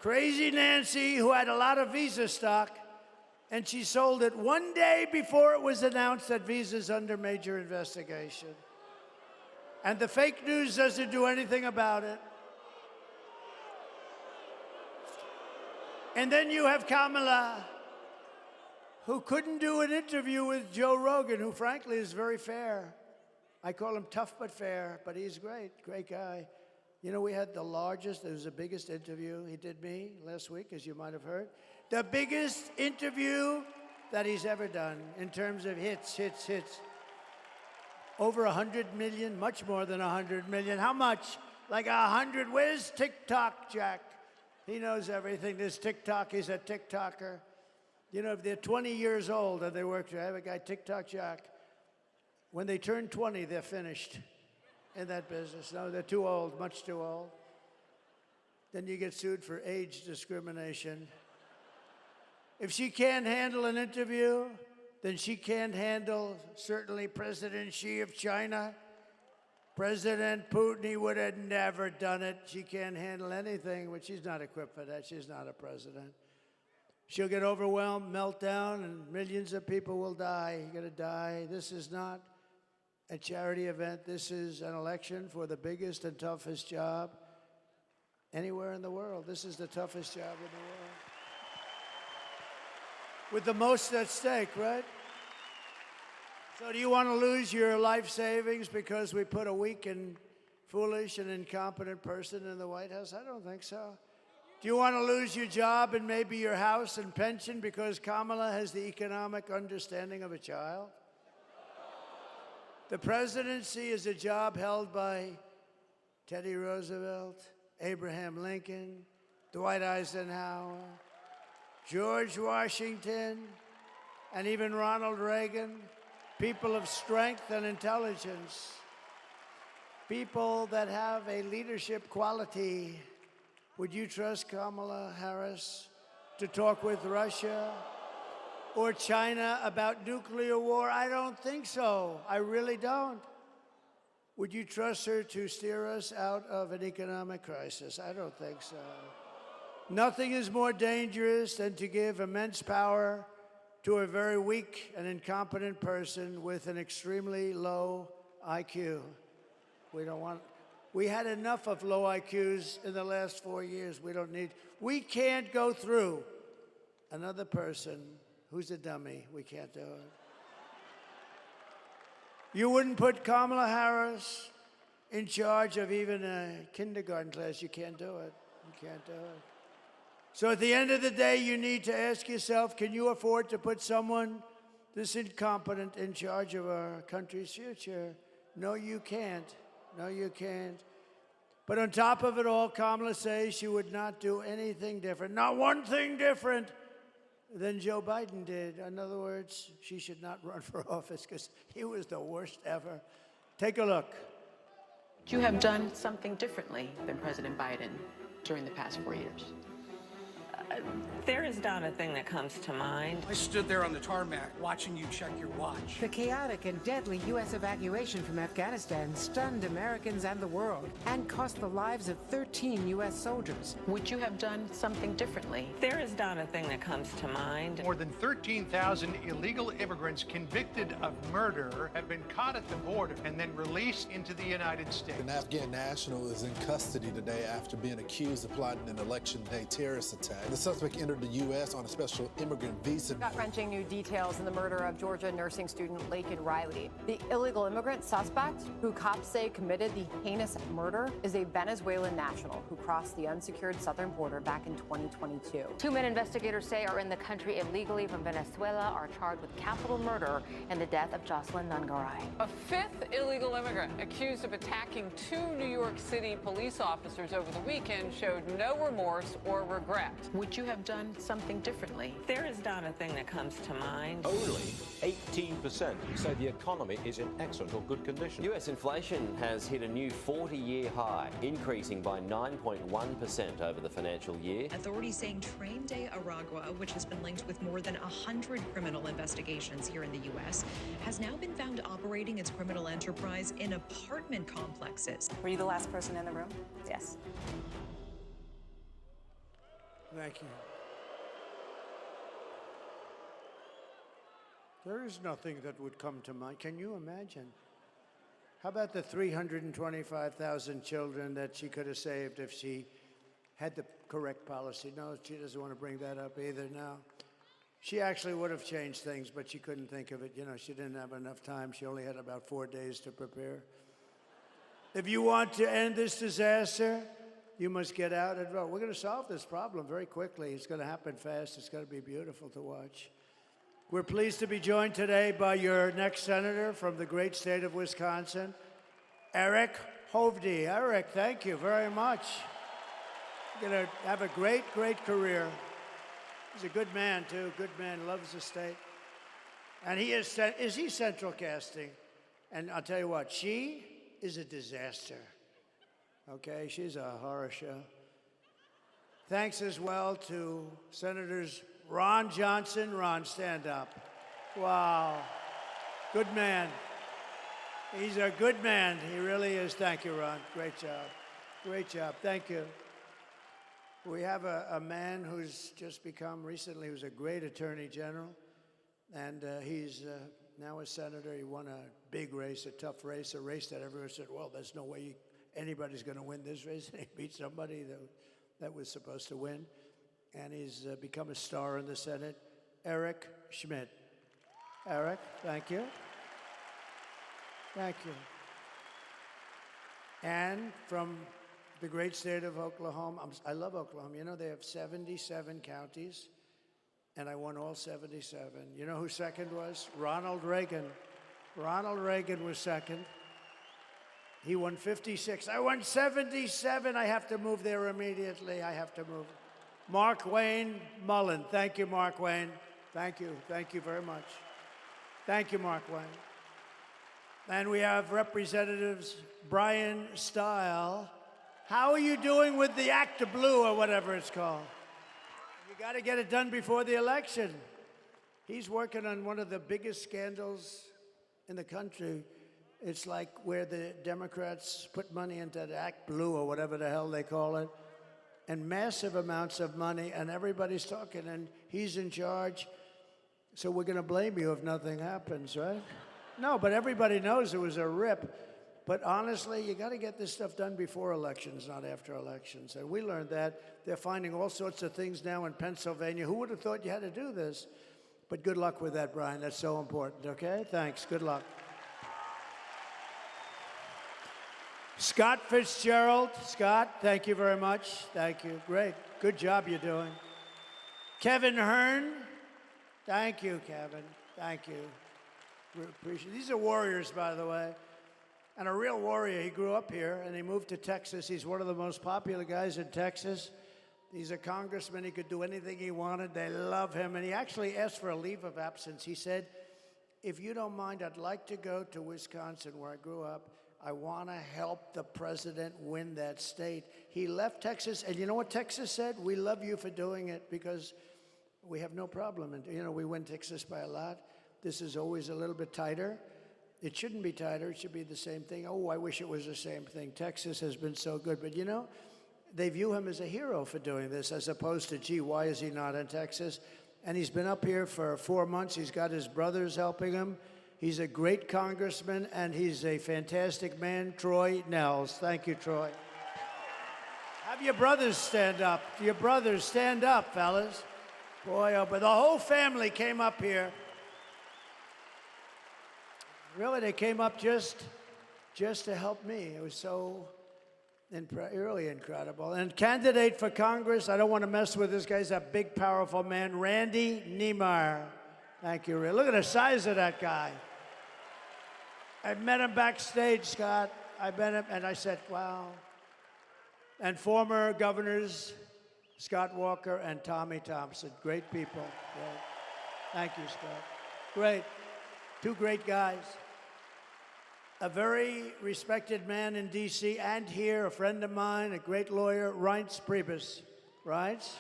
Crazy Nancy, who had a lot of Visa stock, and she sold it one day before it was announced that Visa's under major investigation. And the fake news doesn't do anything about it. And then you have Kamala, who couldn't do an interview with Joe Rogan, who frankly is very fair. I call him tough but fair, but he's great guy. You know, we had it was the biggest interview. He did me last week, as you might have heard. The biggest interview that he's ever done in terms of hits. Over 100 million, much more than 100 million. How much? Like 100. Where's TikTok, Jack? He knows everything. There's TikTok. He's a TikToker. You know, if they're 20 years old and they work, I have a guy, TikTok Jack. When they turn 20, they're finished in that business. No, they're too old, much too old. Then you get sued for age discrimination. If she can't handle an interview, then she can't handle certainly President Xi of China. President Putin, he would have never done it. She can't handle anything, but she's not equipped for that. She's not a president. She'll get overwhelmed, melt down, and millions of people will die. You're going to die. This is not a charity event. This is an election for the biggest and toughest job anywhere in the world. This is the toughest job in the world. With the most at stake, right? So do you want to lose your life savings because we put a weak and foolish and incompetent person in the White House? I don't think so. Do you want to lose your job and maybe your house and pension because Kamala has the economic understanding of a child? The presidency is a job held by Teddy Roosevelt, Abraham Lincoln, Dwight Eisenhower, George Washington, and even Ronald Reagan. People of strength and intelligence. People that have a leadership quality. Would you trust Kamala Harris to talk with Russia or China about nuclear war? I don't think so. I really don't. Would you trust her to steer us out of an economic crisis? I don't think so. Nothing is more dangerous than to give immense power to a very weak and incompetent person with an extremely low IQ. We don't want. We had enough of low IQs in the last 4 years. We can't go through another person who's a dummy. We can't do it. You wouldn't put Kamala Harris in charge of even a kindergarten class. You can't do it. You can't do it. So at the end of the day, you need to ask yourself, can you afford to put someone this incompetent in charge of our country's future? No, you can't. No, you can't. But on top of it all, Kamala says she would not do anything different, not one thing different than Joe Biden did. In other words, she should not run for office because he was the worst ever. Take a look.
You have done something differently than President Biden during the past 4 years.
There is not a thing that comes to mind.
I stood there on the tarmac watching you check your watch.
The chaotic and deadly U.S. evacuation from Afghanistan stunned Americans and the world and cost the lives of 13 U.S. soldiers.
Would you have done something differently?
There is not a thing that comes to mind.
More than 13,000 illegal immigrants convicted of murder have been caught at the border and then released into the United States.
An Afghan national is in custody today after being accused of plotting an election day terrorist attack. The suspect entered the U.S. on a special immigrant visa.
Gut-wrenching new details in the murder of Georgia nursing student Laken Riley. The illegal immigrant suspect, who cops say committed the heinous murder, is a Venezuelan national who crossed the unsecured southern border back in 2022.
2 men investigators say are in the country illegally from Venezuela are charged with capital murder in the death of Jocelyn Nungaray.
A 5th illegal immigrant accused of attacking 2 New York City police officers over the weekend showed no remorse or regret.
Would you have done something differently?
There is not a thing that comes to mind.
Only 18% say the economy is in excellent or good condition.
US inflation has hit a new 40-year high, increasing by 9.1% over the financial year.
Authorities saying Train de Aragua, which has been linked with more than 100 criminal investigations here in the U.S., has now been found operating its criminal enterprise in apartment complexes.
Were you the last person in the room? Yes.
Thank you. There is nothing that would come to mind. Can you imagine? How about the 325,000 children that she could have saved if she had the correct policy? No, she doesn't want to bring that up either now. She actually would have changed things, but she couldn't think of it. You know, she didn't have enough time. She only had about 4 days to prepare. If you want to end this disaster, you must get out and vote. We're going to solve this problem very quickly. It's going to happen fast. It's going to be beautiful to watch. We're pleased to be joined today by your next senator from the great state of Wisconsin, Eric Hovde. Eric, thank you very much. You're going to have a great, great career. He's a good man, too. Good man, loves the state. And he is he central casting? And I'll tell you what, she is a disaster. Okay, she's a horror show. Thanks as well to Senators Ron Johnson. Ron, stand up. Wow. Good man. He's a good man. He really is. Thank you, Ron. Great job. Great job. Thank you. We have a man who's just become recently, he was a great attorney general, and he's now a senator. He won a big race, a tough race, a race that everyone said, well, there's no way anybody's going to win this race. He beat somebody that was supposed to win, and he's become a star in the Senate. Eric Schmidt. Eric, thank you. Thank you. And from the great state of Oklahoma, I love Oklahoma. You know, they have 77 counties, and I won all 77. You know who second was? Ronald Reagan. Ronald Reagan was second. He won 56. I won 77. I have to move there immediately. I have to move. Mark Wayne Mullen. Thank you, Mark Wayne. Thank you. Thank you very much. Thank you, Mark Wayne. And we have Representatives Brian Stile. How are you doing with the Act of Blue or whatever it's called? You got to get it done before the election. He's working on one of the biggest scandals in the country. It's like where the Democrats put money into the Act Blue or whatever the hell they call it, and massive amounts of money, and everybody's talking, and he's in charge. So we're going to blame you if nothing happens, right? No, but everybody knows it was a rip. But honestly, you got to get this stuff done before elections, not after elections. And we learned that. They're finding all sorts of things now in Pennsylvania. Who would have thought you had to do this? But good luck with that, Brian. That's so important, okay? Thanks. Good luck. Scott Fitzgerald. Scott, thank you very much. Thank you. Great. Good job you're doing. Kevin Hearn. Thank you, Kevin. Thank you. We appreciate it. These are warriors, by the way. And a real warrior. He grew up here, and he moved to Texas. He's one of the most popular guys in Texas. He's a congressman. He could do anything he wanted. They love him. And he actually asked for a leave of absence. He said, if you don't mind, I'd like to go to Wisconsin, where I grew up. I want to help the president win that state. He left Texas, and you know what Texas said? We love you for doing it because we have no problem. And, you know, we win Texas by a lot. This is always a little bit tighter. It shouldn't be tighter. It should be the same thing. Oh, I wish it was the same thing. Texas has been so good. But, you know, they view him as a hero for doing this, as opposed to, gee, why is he not in Texas? And he's been up here for 4 months. He's got his brothers helping him. He's a great congressman, and he's a fantastic man, Troy Nels. Thank you, Troy. Have your brothers stand up. Your brothers stand up, fellas. Boy, oh, but the whole family came up here. Really, they came up just to help me. It was so really incredible. And candidate for Congress, I don't want to mess with this guy. He's a big, powerful man, Randy Niemeyer. Thank you, Ray. Look at the size of that guy. I met him backstage, Scott. I met him, and I said, wow. And former governors, Scott Walker and Tommy Thompson. Great people. Great. Thank you, Scott. Great. Two great guys. A very respected man in D.C. and here, a friend of mine, a great lawyer, Reince Priebus. Reince?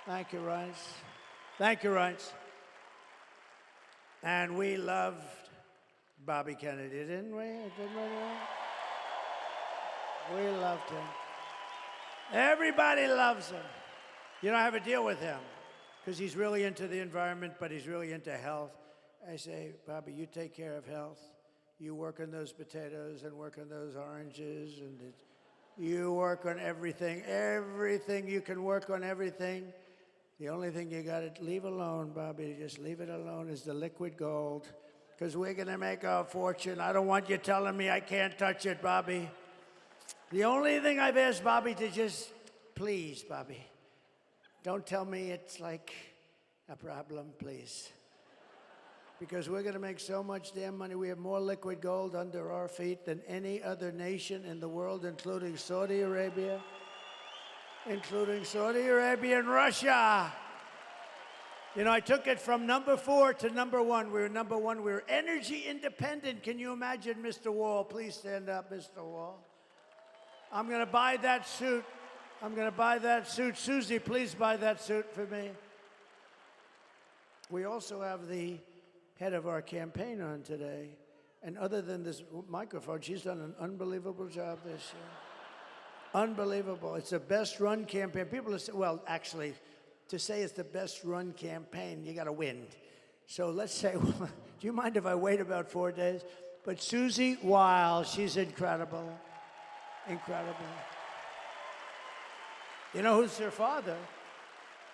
Thank you, Reince. Thank you, Reince. And we loved Bobby Kennedy, didn't we? We loved him. Everybody loves him. You know, I have a deal with him because he's really into the environment, but he's really into health. I say, Bobby, you take care of health. You work on those potatoes and work on those oranges, and you work on everything. Everything, you can work on everything. The only thing you got to leave alone, Bobby, just leave it alone, is the liquid gold, because we're going to make our fortune. I don't want you telling me I can't touch it, Bobby. The only thing I've asked Bobby to just, please, Bobby, don't tell me it's like a problem, please. Because we're going to make so much damn money. We have more liquid gold under our feet than any other nation in the world, including Saudi Arabia. And Russia. You know, I took it from number 4 to number 1. We were number 1. We were energy independent. Can you imagine, Mr. Wall? Please stand up, Mr. Wall. I'm going to buy that suit. I'm going to buy that suit. Susie, please buy that suit for me. We also have the head of our campaign on today. And other than this microphone, she's done an unbelievable job this year. Unbelievable. It's the best run campaign. People are saying, well, actually, to say it's the best run campaign, you got to win. So let's say, well, do you mind if I wait about 4 days? But Susie Wiles, she's incredible. Incredible. You know who's their father?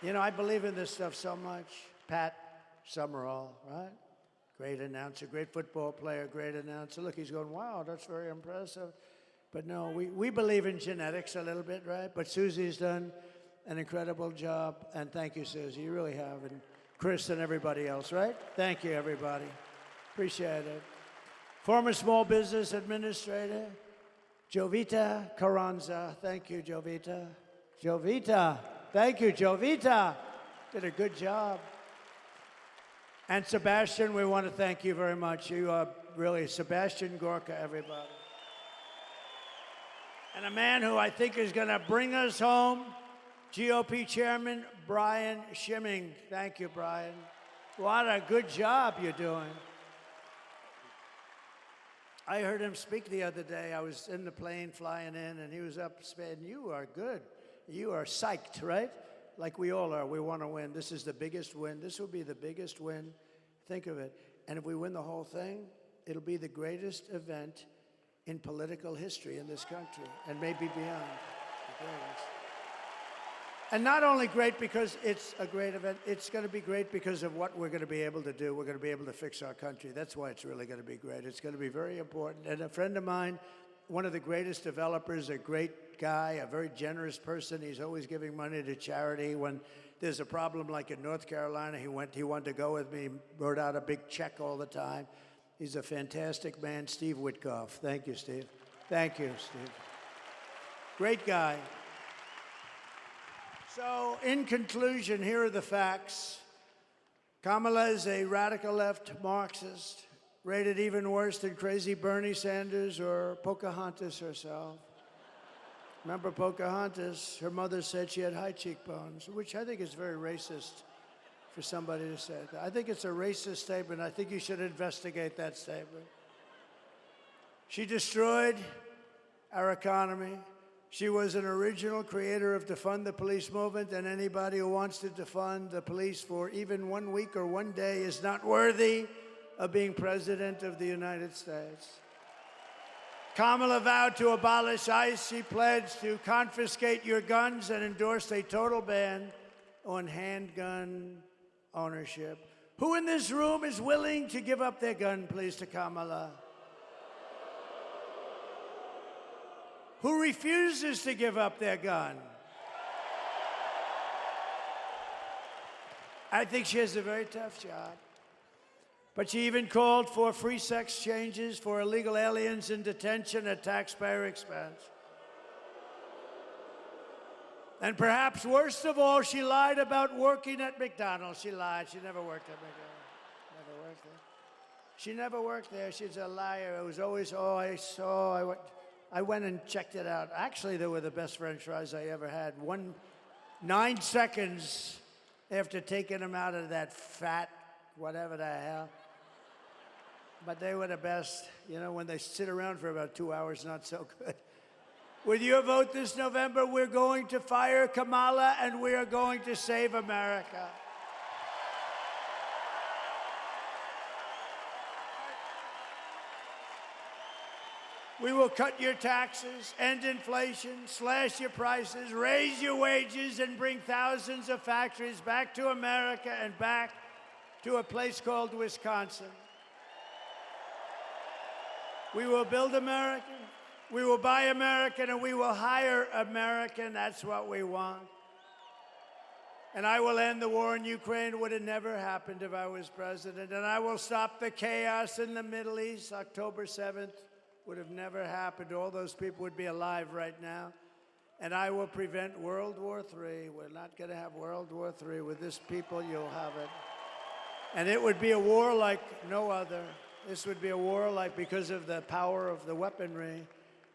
You know, I believe in this stuff so much. Pat Summerall, right? Great announcer, great football player, great announcer. Look, he's going, wow, that's very impressive. But no, we believe in genetics a little bit, right? But Susie's done an incredible job. And thank you, Susie. You really have. And Chris and everybody else, right? Thank you, everybody. Appreciate it. Former small business administrator, Jovita Carranza. Thank you, Jovita. Jovita. Thank you, Jovita. Did a good job. And Sebastian, we want to thank you very much. You are really Sebastian Gorka, everybody. And a man who I think is going to bring us home, GOP Chairman Brian Schimming. Thank you, Brian. What a good job you're doing. I heard him speak the other day. I was in the plane flying in, and he was up saying, you are good. You are psyched, right? Like we all are. We want to win. This is the biggest win. This will be the biggest win. Think of it. And if we win the whole thing, it'll be the greatest event in political history in this country, and maybe beyond. The greatest. And not only great because it's a great event, it's going to be great because of what we're going to be able to do. We're going to be able to fix our country. That's why it's really going to be great. It's going to be very important. And a friend of mine, one of the greatest developers, a great guy, a very generous person. He's always giving money to charity. When there's a problem like in North Carolina, he wanted to go with me, wrote out a big check all the time. He's a fantastic man, Steve Witkoff. Thank you, Steve. Thank you, Steve. Great guy. So, in conclusion, here are the facts. Kamala is a radical left Marxist, rated even worse than crazy Bernie Sanders or Pocahontas herself. Remember Pocahontas? Her mother said she had high cheekbones, which I think is very racist for somebody to say that. I think it's a racist statement. I think you should investigate that statement. She destroyed our economy. She was an original creator of defund the police movement, and anybody who wants to defund the police for even 1 week or 1 day is not worthy of being president of the United States. Kamala vowed to abolish ICE. She pledged to confiscate your guns and endorsed a total ban on handgun ownership. Who in this room is willing to give up their gun, please, to Kamala? Who refuses to give up their gun? I think she has a very tough job. But she even called for free sex changes for illegal aliens in detention at taxpayer expense. And perhaps worst of all, she lied about working at McDonald's. She lied. She never worked at McDonald's. Never worked there. She never worked there. She's a liar. It was always, I went and checked it out. Actually, they were the best French fries I ever had. 9 seconds after taking them out of that fat, whatever the hell. But they were the best. You know, when they sit around for about 2 hours, not so good. With your vote this November, we're going to fire Kamala, and we are going to save America. We will cut your taxes, end inflation, slash your prices, raise your wages, and bring thousands of factories back to America and back to a place called Wisconsin. We will build American, we will buy American, and we will hire American. That's what we want. And I will end the war in Ukraine. It would have never happened if I was president. And I will stop the chaos in the Middle East. October 7th would have never happened. All those people would be alive right now. And I will prevent World War III. We're not going to have World War III. With this people, you'll have it. And it would be a war like no other. This would be a war like, because of the power of the weaponry.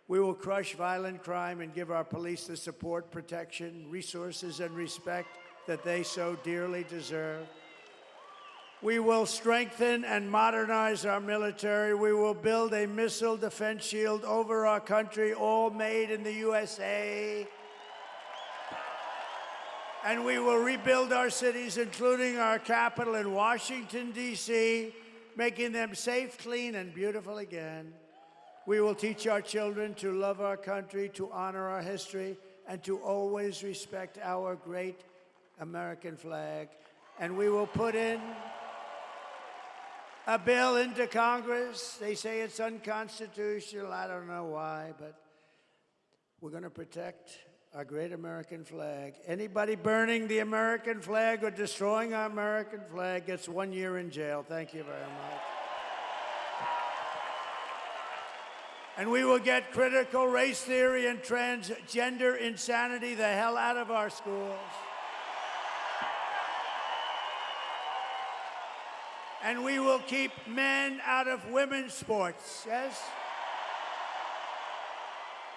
We will crush violent crime and give our police the support, protection, resources, and respect that they so dearly deserve. We will strengthen and modernize our military. We will build a missile defense shield over our country, all made in the USA. And we will rebuild our cities, including our capital in Washington, D.C., making them safe, clean, and beautiful again. We will teach our children to love our country, to honor our history, and to always respect our great American flag. And we will put in a bill into Congress. They say it's unconstitutional. I don't know why, but we're going to protect our great American flag. Anybody burning the American flag or destroying our American flag gets 1 year in jail. Thank you very much. And we will get critical race theory and transgender insanity the hell out of our schools. And we will keep men out of women's sports, yes?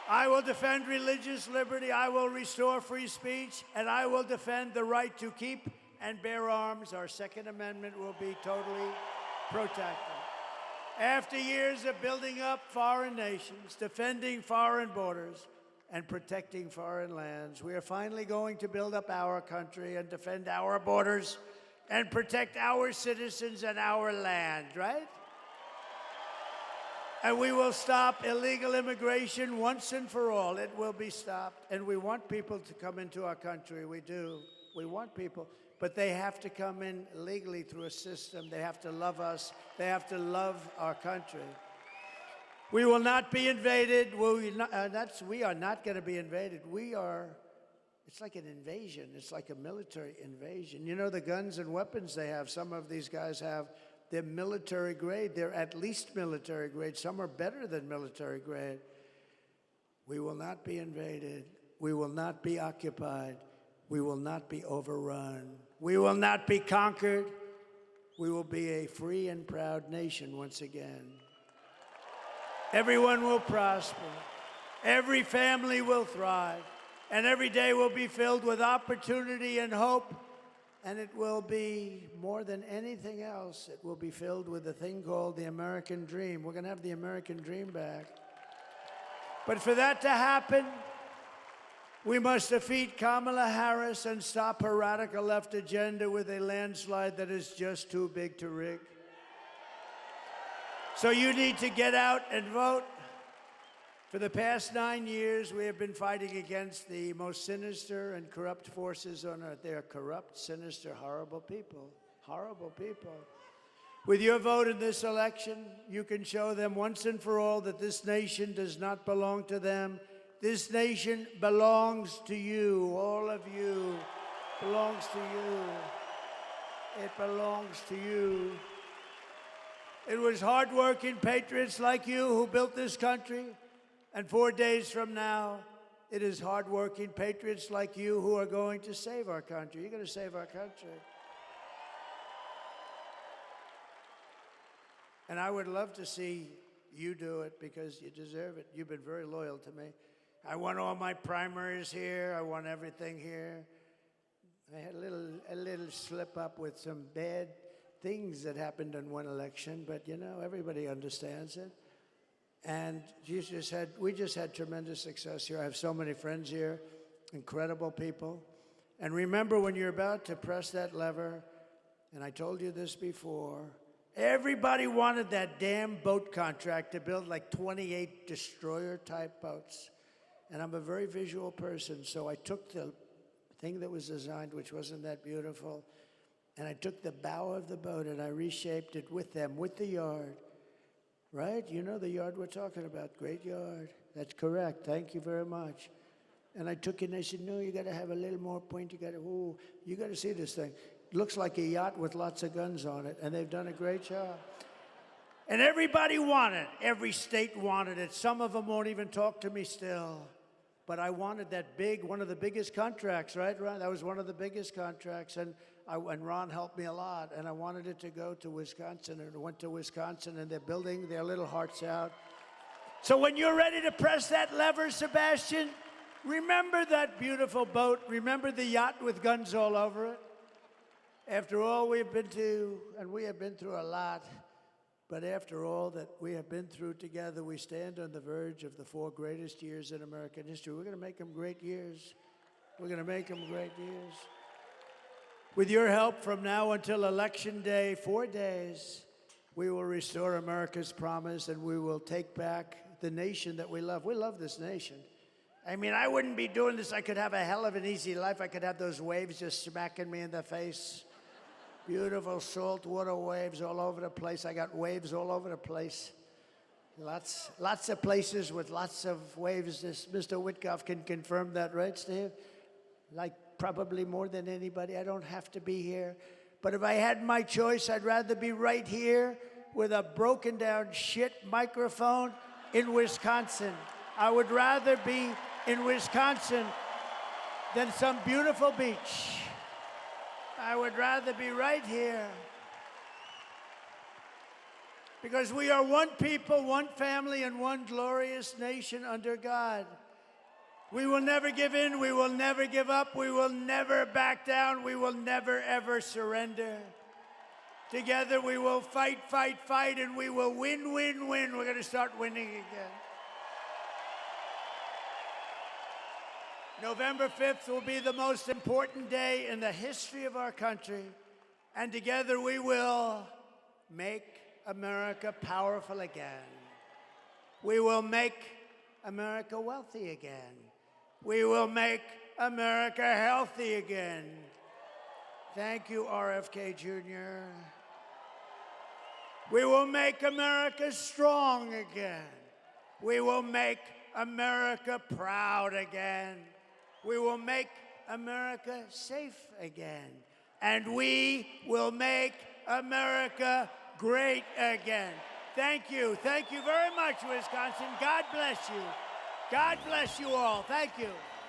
I will defend religious liberty, I will restore free speech, and I will defend the right to keep and bear arms. Our Second Amendment will be totally protected. After years of building up foreign nations, defending foreign borders, and protecting foreign lands, we are finally going to build up our country and defend our borders and protect our citizens and our land, right? And we will stop illegal immigration once and for all. It will be stopped. And we want people to come into our country. We do. We want people. But they have to come in legally through a system. They have to love us. They have to love our country. We will not be invaded. We are not going to be invaded. It's like an invasion. It's like a military invasion. You know, the guns and weapons they have, some of these guys have, they're military grade. They're at least military grade. Some are better than military grade. We will not be invaded. We will not be occupied. We will not be overrun. We will not be conquered. We will be a free and proud nation once again. Everyone will prosper. Every family will thrive. And every day will be filled with opportunity and hope. And it will be, more than anything else, it will be filled with a thing called the American dream. We're going to have the American dream back. But for that to happen, we must defeat Kamala Harris and stop her radical left agenda with a landslide that is just too big to rig. So you need to get out and vote. For the past 9 years, we have been fighting against the most sinister and corrupt forces on earth. They are corrupt, sinister, horrible people. Horrible people. With your vote in this election, you can show them once and for all that this nation does not belong to them. This nation belongs to you. All of you belongs to you. It belongs to you. It was hardworking patriots like you who built this country. And 4 days from now, it is hardworking patriots like you who are going to save our country. You're going to save our country. And I would love to see you do it because you deserve it. You've been very loyal to me. I won all my primaries here. I won everything here. I had a little slip up with some bad things that happened in one election, but you know, everybody understands it. And we just had tremendous success here. I have so many friends here, incredible people. And remember, when you're about to press that lever, and I told you this before, everybody wanted that damn boat contract to build like 28 destroyer-type boats. And I'm a very visual person, so I took the thing that was designed, which wasn't that beautiful, and I took the bow of the boat and I reshaped it with them, with the yard. Right? You know the yard we're talking about. Great yard. That's correct. Thank you very much. And I took it and I said, no, you got to have a little more point. You got to see this thing. It looks like a yacht with lots of guns on it. And they've done a great job. And everybody wanted it. Every state wanted it. Some of them won't even talk to me still. But I wanted that one of the biggest contracts, right, Ron? That was one of the biggest contracts. And Ron helped me a lot, and I wanted it to go to Wisconsin, and it went to Wisconsin, and they're building their little hearts out. So when you're ready to press that lever, Sebastian, remember that beautiful boat. Remember the yacht with guns all over it. After all we've been to, and we have been through a lot, but after all that we have been through together, we stand on the verge of the 4 greatest years in American history. We're going to make them great years. We're going to make them great years. With your help, from now until Election Day, 4 days, we will restore America's promise, and we will take back the nation that we love. We love this nation. I mean, I wouldn't be doing this. I could have a hell of an easy life. I could have those waves just smacking me in the face. Beautiful saltwater waves all over the place. I got waves all over the place. Lots of places with lots of waves. This Mr. Witkoff can confirm that, right, Steve? Like probably more than anybody. I don't have to be here. But if I had my choice, I'd rather be right here with a broken down shit microphone in Wisconsin. I would rather be in Wisconsin than some beautiful beach. I would rather be right here. Because we are one people, one family, and one glorious nation under God. We will never give in. We will never give up. We will never back down. We will never, ever surrender. Together we will fight, fight, fight, and we will win, win, win. We're going to start winning again. November 5th will be the most important day in the history of our country, and together we will make America powerful again. We will make America wealthy again. We will make America healthy again. Thank you, RFK Jr. We will make America strong again. We will make America proud again. We will make America safe again. And we will make America great again. Thank you. Thank you very much, Wisconsin. God bless you. God bless you all. Thank you.